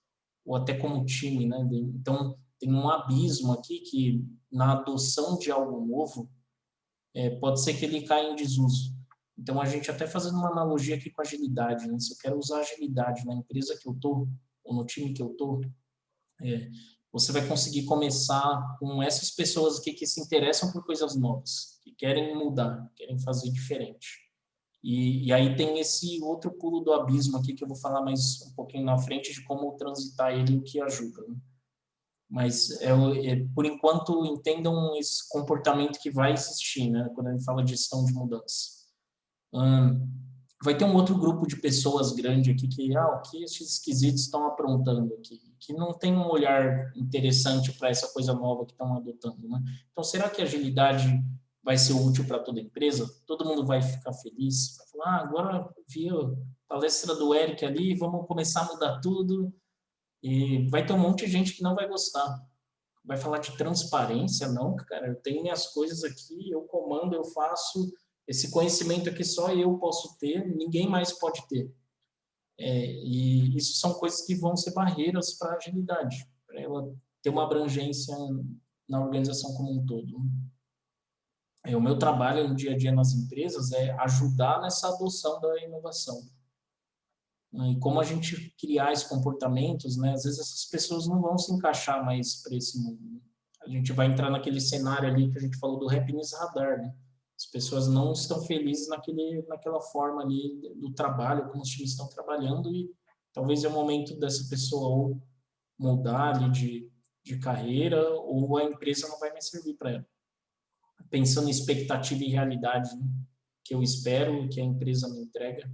ou até como time, né? Então, tem um abismo aqui que, na adoção de algo novo, pode ser que ele caia em desuso. Então, a gente até fazendo uma analogia aqui com agilidade, né? Se eu quero usar agilidade na empresa que eu estou, ou no time que eu estou, você vai conseguir começar com essas pessoas aqui que se interessam por coisas novas, que querem mudar, querem fazer diferente. E aí tem esse outro pulo do abismo aqui, que eu vou falar mais um pouquinho na frente de como transitar ele e o que ajuda, né? Mas, por enquanto, entendam esse comportamento que vai existir, né? Quando a gente fala de gestão de mudança. Vai ter um outro grupo de pessoas grande aqui que, o que esses esquisitos estão aprontando aqui? Que não tem um olhar interessante para essa coisa nova que estão adotando, né? Então, será que a agilidade vai ser útil para toda a empresa? Todo mundo vai ficar feliz? Vai falar, agora vi a palestra do Eric ali, vamos começar a mudar tudo. E vai ter um monte de gente que não vai gostar. Vai falar de transparência? Não, cara, eu tenho minhas coisas aqui, eu comando, eu faço. Esse conhecimento aqui só eu posso ter, ninguém mais pode ter. E isso são coisas que vão ser barreiras para a agilidade, para ela ter uma abrangência na organização como um todo. O meu trabalho no dia a dia nas empresas é ajudar nessa adoção da inovação. E como a gente criar esses comportamentos, né? Às vezes essas pessoas não vão se encaixar mais para esse mundo. A gente vai entrar naquele cenário ali que a gente falou do happiness radar, né? As pessoas não estão felizes naquela forma ali do trabalho, como os times estão trabalhando, e talvez é o momento dessa pessoa ou mudar ali de carreira, ou a empresa não vai mais servir para ela. Pensando em expectativa e realidade, né? Que eu espero, que a empresa me entrega.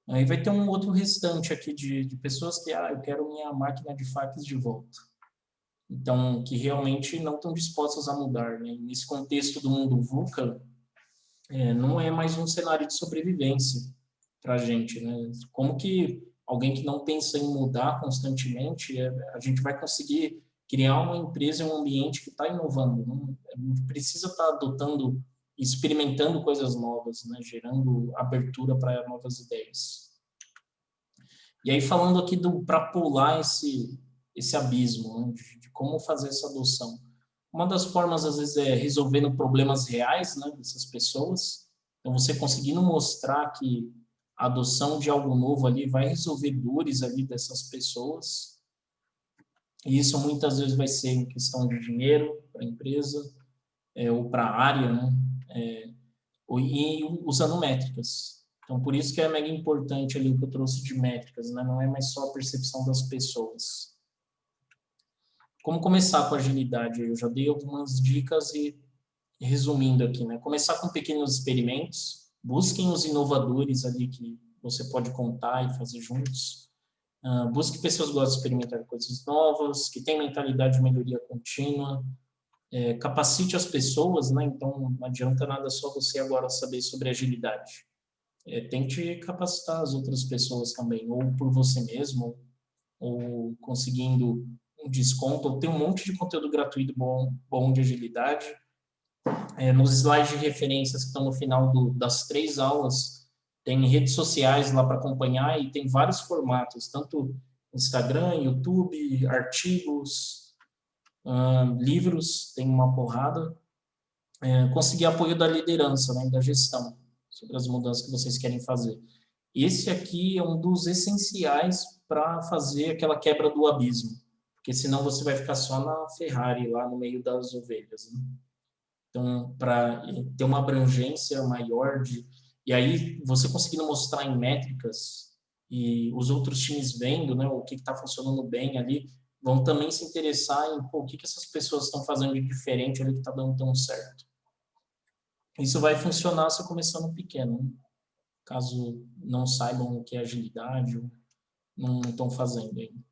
Aí vai ter um outro restante aqui de pessoas que, eu quero minha máquina de fax de volta. Então, que realmente não estão dispostas a mudar, né? Nesse contexto do mundo VUCA, não é mais um cenário de sobrevivência para a gente, né? Como que alguém que não pensa em mudar constantemente, a gente vai conseguir criar uma empresa, um ambiente que está inovando, não precisa estar adotando, experimentando coisas novas, né? Gerando abertura para novas ideias. E aí, falando aqui para pular esse abismo, né? De como fazer essa adoção. Uma das formas, às vezes, é resolvendo problemas reais, né, dessas pessoas. Então, você conseguindo mostrar que a adoção de algo novo ali vai resolver dores ali dessas pessoas. E isso muitas vezes vai ser em questão de dinheiro para a empresa, ou para a área, né? E usando métricas. Então, por isso que é mega importante ali o que eu trouxe de métricas, né? Não é mais só a percepção das pessoas. Como começar com agilidade? Eu já dei algumas dicas e resumindo aqui, né? Começar com pequenos experimentos, busquem os inovadores ali que você pode contar e fazer juntos. Busque pessoas que gostam de experimentar coisas novas, que têm mentalidade de melhoria contínua. Capacite as pessoas, né? Então, não adianta nada só você agora saber sobre agilidade. Tente capacitar as outras pessoas também, ou por você mesmo, ou conseguindo um desconto. Tem um monte de conteúdo gratuito bom de agilidade. Nos slides de referências que estão no final das 3 aulas, tem redes sociais lá para acompanhar e tem vários formatos, tanto Instagram, YouTube, artigos, livros, tem uma porrada. Conseguir apoio da liderança, né, da gestão, sobre as mudanças que vocês querem fazer. Esse aqui é um dos essenciais para fazer aquela quebra do abismo, porque senão você vai ficar só na Ferrari, lá no meio das ovelhas, né? Então, para ter uma abrangência maior e aí você conseguindo mostrar em métricas e os outros times vendo, né, o que está funcionando bem ali, vão também se interessar em o que essas pessoas estão fazendo de diferente ali que está dando tão certo. Isso vai funcionar só começando pequeno, né? Caso não saibam o que é agilidade, ou não estão fazendo ainda.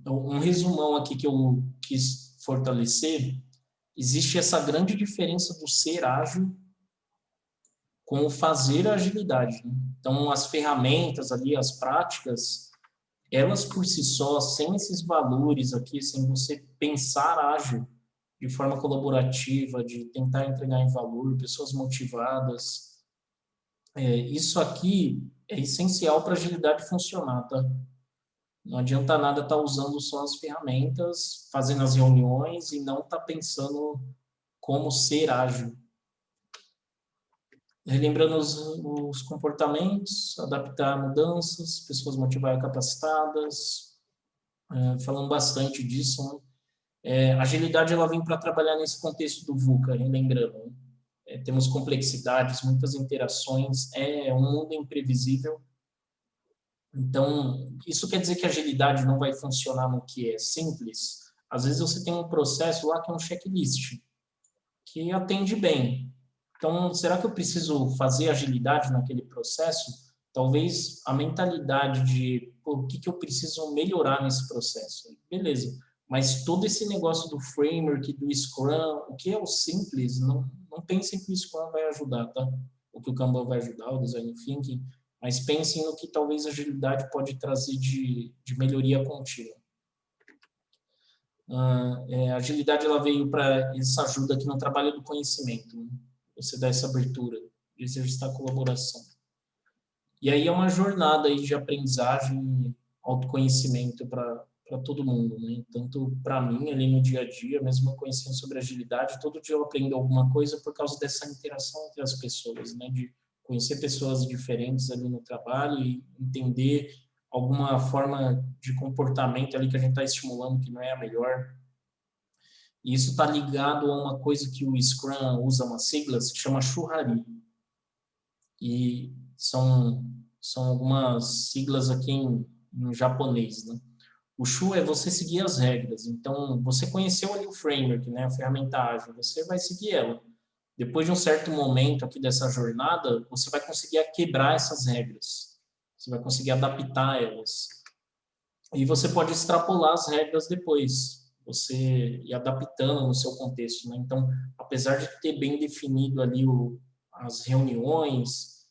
Um resumão aqui que eu quis fortalecer: existe essa grande diferença do ser ágil com o fazer a agilidade, né? Então, as ferramentas ali, as práticas, elas por si só, sem esses valores aqui, sem você pensar ágil de forma colaborativa, de tentar entregar em valor, pessoas motivadas, isso aqui é essencial para a agilidade funcionar, tá? Não adianta nada estar usando só as ferramentas, fazendo as reuniões e não estar pensando como ser ágil. Relembrando os comportamentos, adaptar mudanças, pessoas motivadas e capacitadas, falando bastante disso, né? A agilidade ela vem para trabalhar nesse contexto do VUCA, lembrando, né? Temos complexidades, muitas interações, é um mundo imprevisível. Então, isso quer dizer que a agilidade não vai funcionar no que é simples? Às vezes você tem um processo lá que é um checklist, que atende bem. Então, será que eu preciso fazer agilidade naquele processo? Talvez a mentalidade de o que eu preciso melhorar nesse processo. Beleza, mas todo esse negócio do framework, do Scrum, o que é o simples, não pensem que o Scrum vai ajudar, tá? O que o Kanban vai ajudar, o Design Thinking, mas pensem no que talvez a agilidade pode trazer de melhoria contínua. A agilidade ela veio para essa ajuda aqui no trabalho do conhecimento, né? Você dá essa abertura, de exercitar a colaboração. E aí é uma jornada aí de aprendizagem e autoconhecimento para todo mundo, né? Tanto para mim ali no dia a dia, mesmo conhecendo sobre agilidade, todo dia eu aprendo alguma coisa por causa dessa interação entre as pessoas, né? De conhecer pessoas diferentes ali no trabalho e entender alguma forma de comportamento ali que a gente está estimulando que não é a melhor. E isso está ligado a uma coisa que o Scrum usa umas siglas que chama Shurari. E são algumas siglas aqui em japonês, né? O Shu é você seguir as regras. Então, você conheceu ali o framework, né, a ferramenta ágil, você vai seguir ela. Depois de um certo momento aqui dessa jornada, você vai conseguir quebrar essas regras. Você vai conseguir adaptar elas. E você pode extrapolar as regras depois, você ir adaptando no seu contexto, né? Então, apesar de ter bem definido ali as reuniões,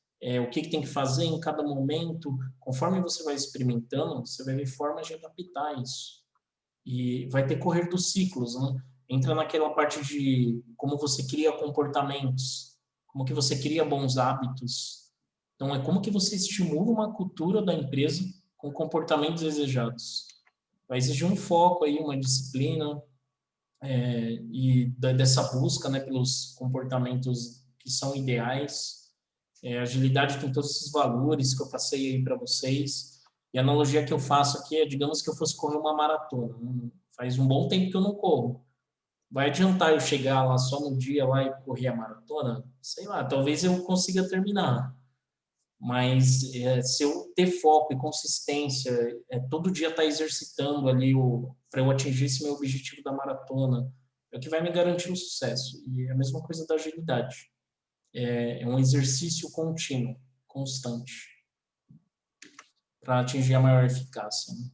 o que tem que fazer em cada momento, conforme você vai experimentando, você vai ver formas de adaptar isso. E vai ter correr dos ciclos, né? Entra naquela parte de como você cria comportamentos, como que você cria bons hábitos. Então, é como que você estimula uma cultura da empresa com comportamentos desejados. Vai exigir um foco aí, uma disciplina, e dessa busca, né, pelos comportamentos que são ideais. A agilidade tem todos esses valores que eu passei aí para vocês. E a analogia que eu faço aqui é, digamos que eu fosse correr uma maratona. Faz um bom tempo que eu não corro. Vai adiantar eu chegar lá só no dia lá e correr a maratona? Sei lá, talvez eu consiga terminar. Mas se eu ter foco e consistência, todo dia estar exercitando ali para eu atingir esse meu objetivo da maratona, é o que vai me garantir o sucesso. E é a mesma coisa da agilidade. É um exercício contínuo, constante, para atingir a maior eficácia, né?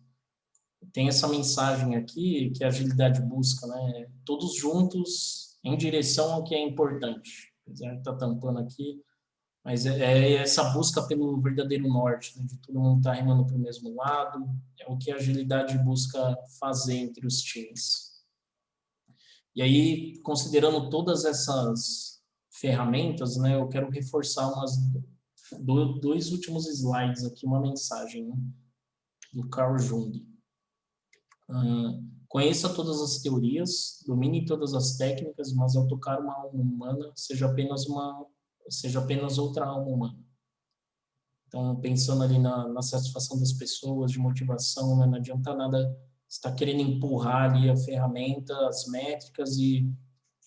Tem essa mensagem aqui que a agilidade busca, né? Todos juntos em direção ao que é importante. Apesar de estar tampando aqui, mas é essa busca pelo verdadeiro norte, né? De todo mundo estar remando para o mesmo lado, é o que a agilidade busca fazer entre os times. E aí, considerando todas essas ferramentas, né, eu quero reforçar dois últimos slides aqui, uma mensagem, né, do Carl Jung. Conheça todas as teorias, domine todas as técnicas, mas ao tocar uma alma humana, seja apenas outra alma humana. Então, pensando ali na satisfação das pessoas, de motivação, né? Não adianta nada estar querendo empurrar ali a ferramenta, as métricas e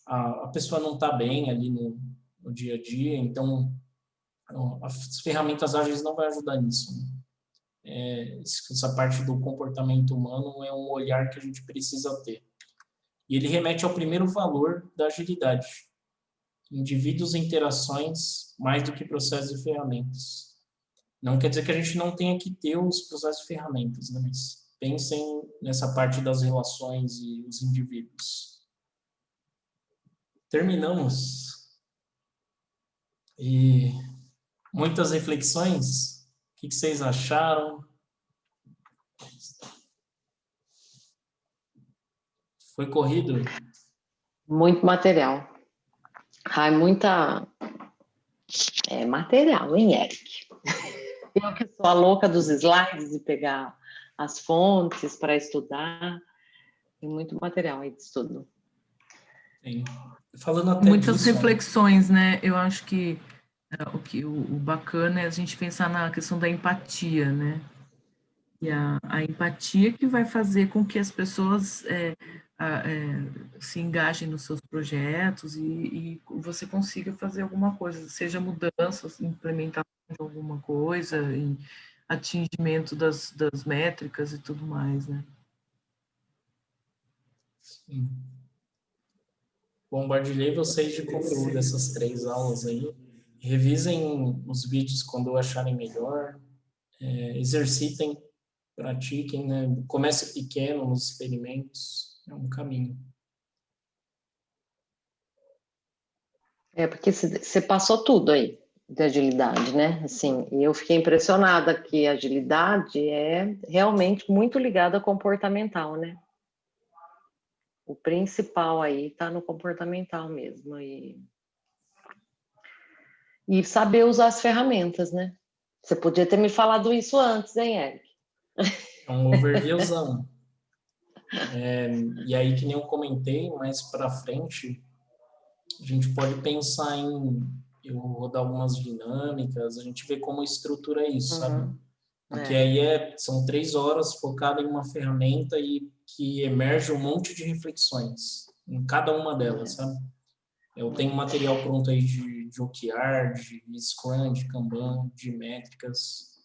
a pessoa não está bem ali no dia a dia. Então, as ferramentas ágeis não vão ajudar nisso, né? Essa parte do comportamento humano é um olhar que a gente precisa ter. E ele remete ao primeiro valor da agilidade. Indivíduos e interações mais do que processos e ferramentas. Não quer dizer que a gente não tenha que ter os processos e ferramentas, né? Mas pensem nessa parte das relações e os indivíduos. Terminamos. E muitas reflexões. O que vocês acharam? Foi corrido? Muito material. Ai, muita material, hein, Eric? Eu que sou a louca dos slides e pegar as fontes para estudar. Tem muito material aí de estudo. Sim. Falando até muitas disso, reflexões, né? Eu acho que o bacana é a gente pensar na questão da empatia, né? E a empatia que vai fazer com que as pessoas se engajem nos seus projetos e você consiga fazer alguma coisa, seja mudanças, implementação de alguma coisa, atingimento das métricas e tudo mais, né? Sim. Compartilhei vocês de conteúdo dessas 3 aulas aí. Revisem os vídeos quando acharem melhor. Exercitem, pratiquem, né? Comece pequeno nos experimentos. É um caminho. Porque você passou tudo aí de agilidade, né? Assim, e eu fiquei impressionada que a agilidade é realmente muito ligada a comportamental, né? O principal aí está no comportamental mesmo. E saber usar as ferramentas, né? Você podia ter me falado isso antes, hein, Eric? É um overviewzão. E aí, que nem eu comentei, mais para frente, a gente pode pensar em eu rodar algumas dinâmicas, a gente vê como estrutura isso, sabe? Porque aí são 3 horas focado em uma ferramenta e que emerge um monte de reflexões em cada uma delas, sabe? Eu tenho material pronto aí de OKR, de Scrum, de Kanban, de métricas.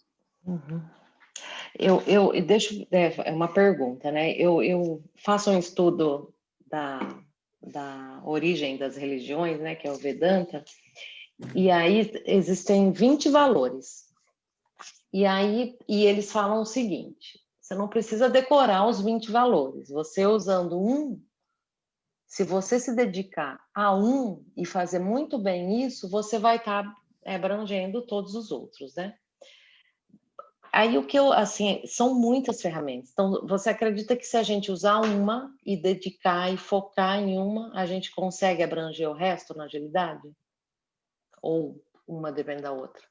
É uma pergunta, né? Eu faço um estudo da origem das religiões, né? Que é o Vedanta, e aí existem 20 valores. E eles falam o seguinte: você não precisa decorar os 20 valores. Você usando se você se dedicar a e fazer muito bem isso, você vai estar abrangendo todos os outros, né? Aí assim, são muitas ferramentas. Então, você acredita que se a gente usar uma e dedicar e focar em uma, a gente consegue abranger o resto na agilidade? Ou uma depende da outra?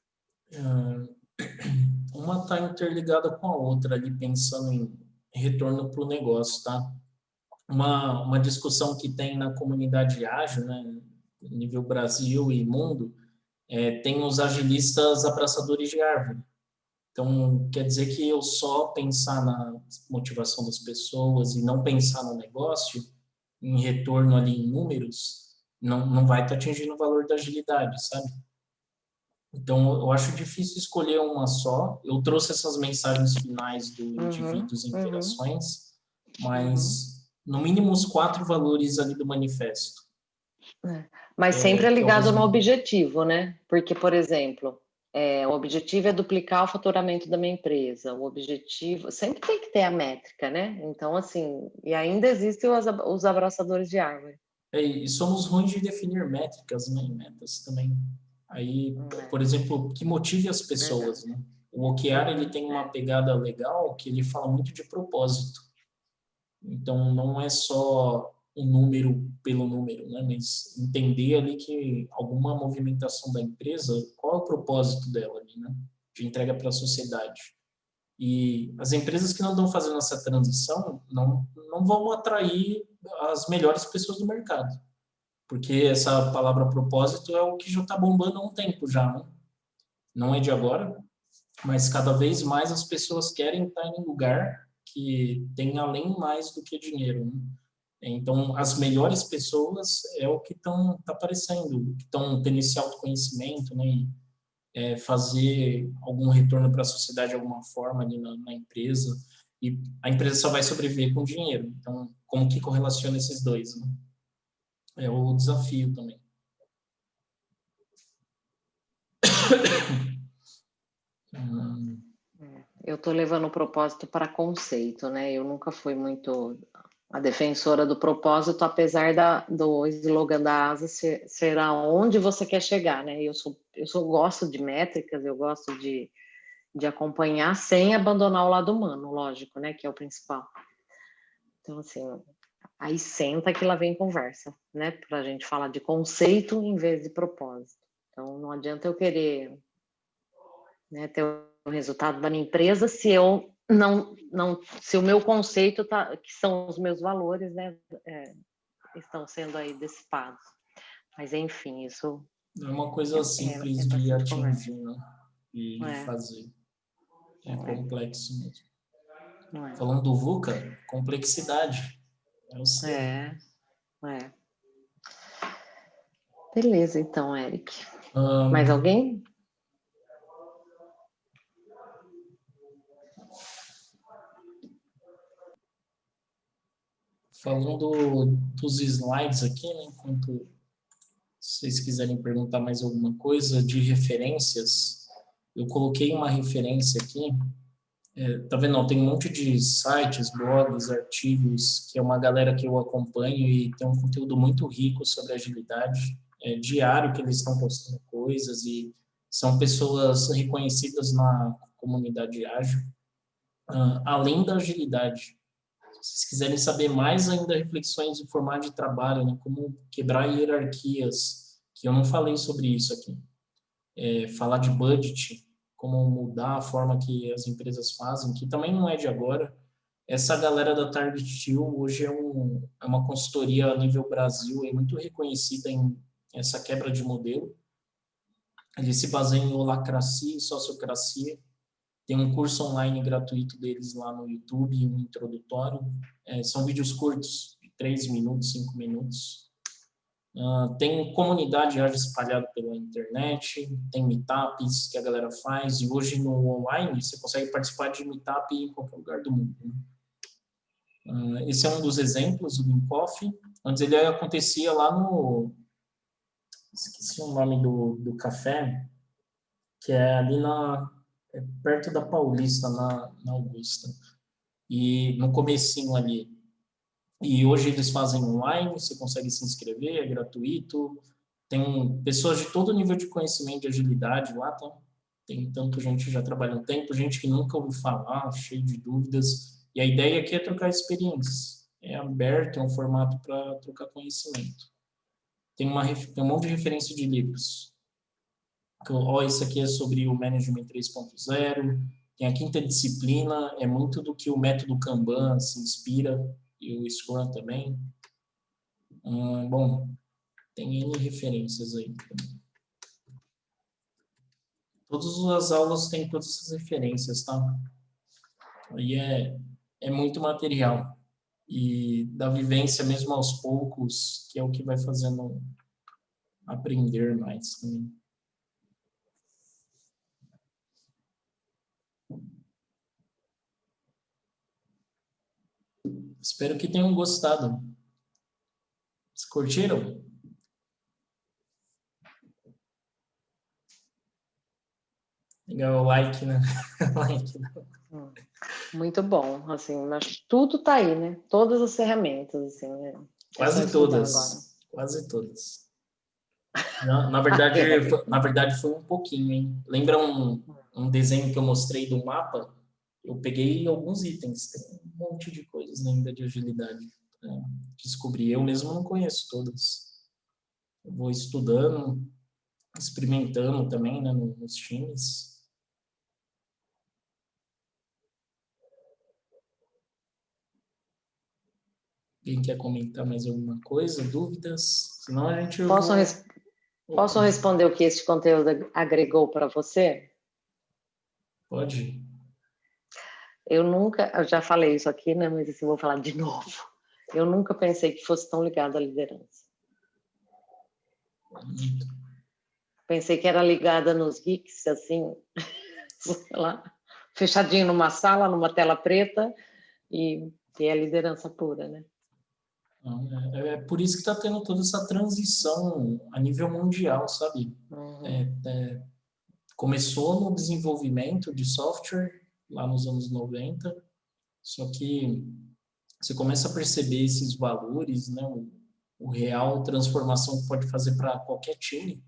Uma está interligada com a outra ali, pensando em retorno para o negócio, tá? Uma discussão que tem na comunidade ágil, né, nível Brasil e mundo, tem os agilistas abraçadores de árvore. Então, quer dizer que eu só pensar na motivação das pessoas e não pensar no negócio, em retorno ali em números, não vai estar atingindo o valor da agilidade, sabe? Então, eu acho difícil escolher uma só. Eu trouxe essas mensagens finais do indivíduos e interações, mas no mínimo os 4 valores ali do manifesto. Mas sempre é ligado no resumo. objetivo, né? Porque, por exemplo, o objetivo é duplicar o faturamento da minha empresa. O objetivo sempre tem que ter a métrica, né? Então, assim, e ainda existem os abraçadores de árvore. E somos ruins de definir métricas, né, e metas também. Aí, por exemplo, que motive as pessoas, né? O OKR, ele tem uma pegada legal que ele fala muito de propósito. Então, não é só um número pelo número, né? Mas entender ali que alguma movimentação da empresa, qual é o propósito dela ali, né? De entrega para a sociedade. E as empresas que não estão fazendo essa transição não vão atrair as melhores pessoas do mercado. Porque essa palavra propósito é o que já está bombando há um tempo já, né? Não é de agora, mas cada vez mais as pessoas querem estar em um lugar que tem além mais do que dinheiro, né? Então, as melhores pessoas é o que tá aparecendo, que estão tendo esse autoconhecimento, né? E, fazer algum retorno para a sociedade de alguma forma ali na empresa. E a empresa só vai sobreviver com dinheiro. Então, como que correlaciona esses dois, né? É o desafio também. Eu estou levando o propósito para conceito, né? Eu nunca fui muito a defensora do propósito, apesar do slogan da ASA ser aonde você quer chegar, né? Eu gosto de métricas, eu gosto de acompanhar sem abandonar o lado humano, lógico, né? Que é o principal. Então, assim, aí senta que lá vem conversa, né? Para a gente falar de conceito em vez de propósito. Então, não adianta eu querer, né, ter o resultado da minha empresa se eu se o meu conceito que são os meus valores, né, estão sendo aí dissipados. Mas enfim, isso é uma coisa simples de atingir, né? E de fazer. É complexo mesmo. Falando do VUCA, complexidade. Eu sei. Beleza, então, Eric. Mais alguém? Falando dos slides aqui, né, enquanto vocês quiserem perguntar mais alguma coisa de referências, eu coloquei uma referência aqui. Tá vendo? Ó, tem um monte de sites, blogs, artigos, que é uma galera que eu acompanho e tem um conteúdo muito rico sobre agilidade. É diário que eles estão postando coisas e são pessoas reconhecidas na comunidade ágil. Além da agilidade, se vocês quiserem saber mais ainda reflexões em formato de trabalho, né, como quebrar hierarquias, que eu não falei sobre isso aqui. Falar de budget, como mudar a forma que as empresas fazem, que também não é de agora. Essa galera da Target Steel hoje é uma consultoria a nível Brasil, é muito reconhecida em essa quebra de modelo. Eles se baseiam em holacracia e sociocracia. Tem um curso online gratuito deles lá no YouTube, um introdutório. São vídeos curtos, de 3 minutos, 5 minutos. Tem comunidade ágil espalhada pela internet, tem meetups que a galera faz, e hoje no online você consegue participar de meetup em qualquer lugar do mundo. Né? Esse é um dos exemplos do Lean Coffee. Antes ele acontecia lá no... Esqueci o nome do café, que é ali perto da Paulista, na Augusta. E no comecinho ali. E hoje eles fazem online, você consegue se inscrever, é gratuito. Tem pessoas de todo nível de conhecimento de agilidade lá, tá? Tem tanto gente que já trabalha um tempo, gente que nunca ouviu falar, cheio de dúvidas. E a ideia aqui é trocar experiências. É aberto, é um formato para trocar conhecimento. Tem um monte de referência de livros. Isso aqui é sobre o Management 3.0. Tem a quinta disciplina, é muito do que o método Kanban se inspira, e o Scrum também. Bom, tem N referências aí. Todas as aulas têm todas essas referências, tá? Aí é muito material. E da vivência mesmo aos poucos, que é o que vai fazendo aprender mais também. Espero que tenham gostado. Vocês curtiram? Legal, o like, né? Like. Muito bom, assim, mas tudo tá aí, né? Todas as ferramentas, assim, né? Quase todas. Quase todas. Na verdade foi um pouquinho, hein? Lembra um desenho que eu mostrei do mapa? Eu peguei alguns itens, tem um monte de coisas ainda de agilidade. Descobri, eu mesmo não conheço todas. Eu vou estudando, experimentando também, né, nos times. Quem quer comentar mais alguma coisa, dúvidas? Senão a gente... Posso responder o que esse conteúdo agregou para você? Pode. Eu já falei isso aqui, né? Mas assim, vou falar de novo. Eu nunca pensei que fosse tão ligado à liderança. Pensei que era ligada nos geeks, assim, sei lá, fechadinho numa sala, numa tela preta, e é liderança pura, né? É por isso que está tendo toda essa transição a nível mundial, sabe? Uhum. Começou no desenvolvimento de software, lá nos anos 90, só que você começa a perceber esses valores, né? O real transformação que pode fazer para qualquer time.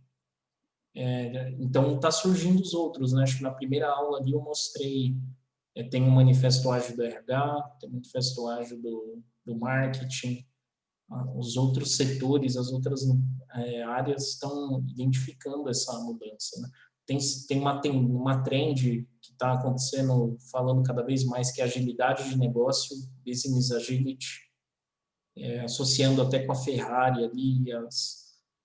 Então, está surgindo os outros, né? Acho que na primeira aula ali eu mostrei, tem um manifesto ágil do RH, tem um manifesto ágil do marketing, os outros setores, as outras áreas estão identificando essa mudança, né? Tem uma trend que está acontecendo, falando cada vez mais, que é agilidade de negócio, business agility, associando até com a Ferrari ali,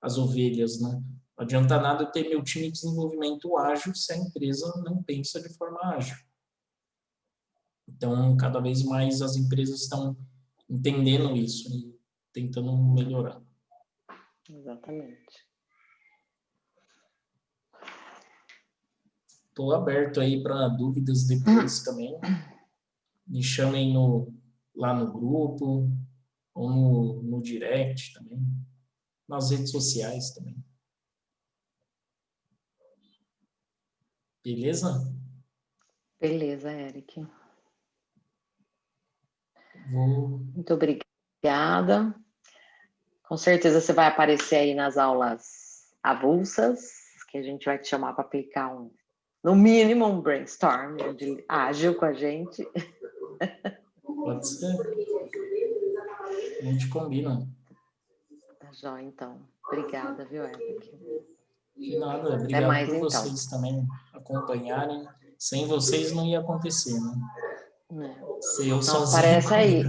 as ovelhas, né? Não adianta nada eu ter meu time de desenvolvimento ágil se a empresa não pensa de forma ágil. Então, cada vez mais as empresas estão entendendo isso e tentando melhorar. Exatamente. Estou aberto aí para dúvidas depois também. Me chamem lá no grupo. ou no direct também, nas redes sociais também. Beleza? Beleza, Eric. Muito obrigada. Com certeza você vai aparecer aí nas aulas avulsas, que a gente vai te chamar para aplicar no mínimo um brainstorm de ágil com a gente. Pode ser. A gente combina. Tá jóia, então. Obrigada, viu, Eric? De nada. Obrigado mais, por então. vocês também acompanharem. Sem vocês não ia acontecer, né? Se eu sozinho. Parece aí.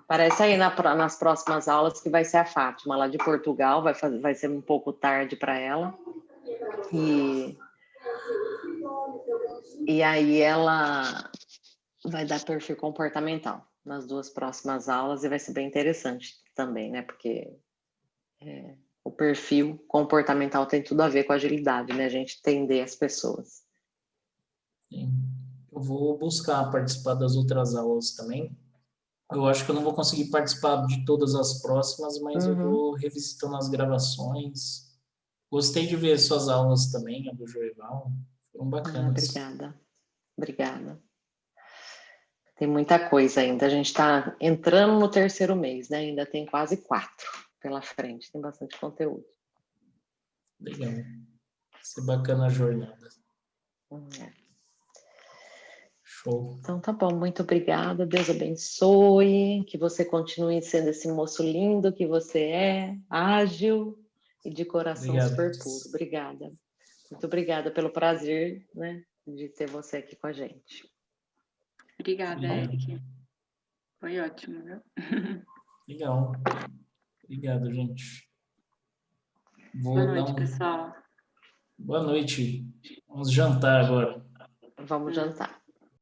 Parece aí nas próximas aulas que vai ser a Fátima, lá de Portugal. Vai ser um pouco tarde para ela. E aí ela vai dar perfil comportamental nas 2 próximas aulas e vai ser bem interessante também, né? Porque o perfil comportamental tem tudo a ver com agilidade, né? A gente entender as pessoas. Sim. Eu vou buscar participar das outras aulas também. Eu acho que eu não vou conseguir participar de todas as próximas, mas eu vou revisitando as gravações. Gostei de ver suas aulas também, a do Joeval. Foram bacanas. Obrigada. Tem muita coisa ainda. A gente está entrando no 3º mês, né? Ainda tem quase 4 pela frente. Tem bastante conteúdo. Legal. Vai ser bacana a jornada. Show. Então tá bom, muito obrigada. Deus abençoe. Que você continue sendo esse moço lindo que você é, ágil e de coração super puro. Obrigada. Muito obrigada pelo prazer, né, de ter você aqui com a gente. Obrigada, Eric. Foi ótimo, viu? Legal. Obrigado, gente. Boa noite, pessoal. Boa noite. Vamos jantar agora. Vamos jantar.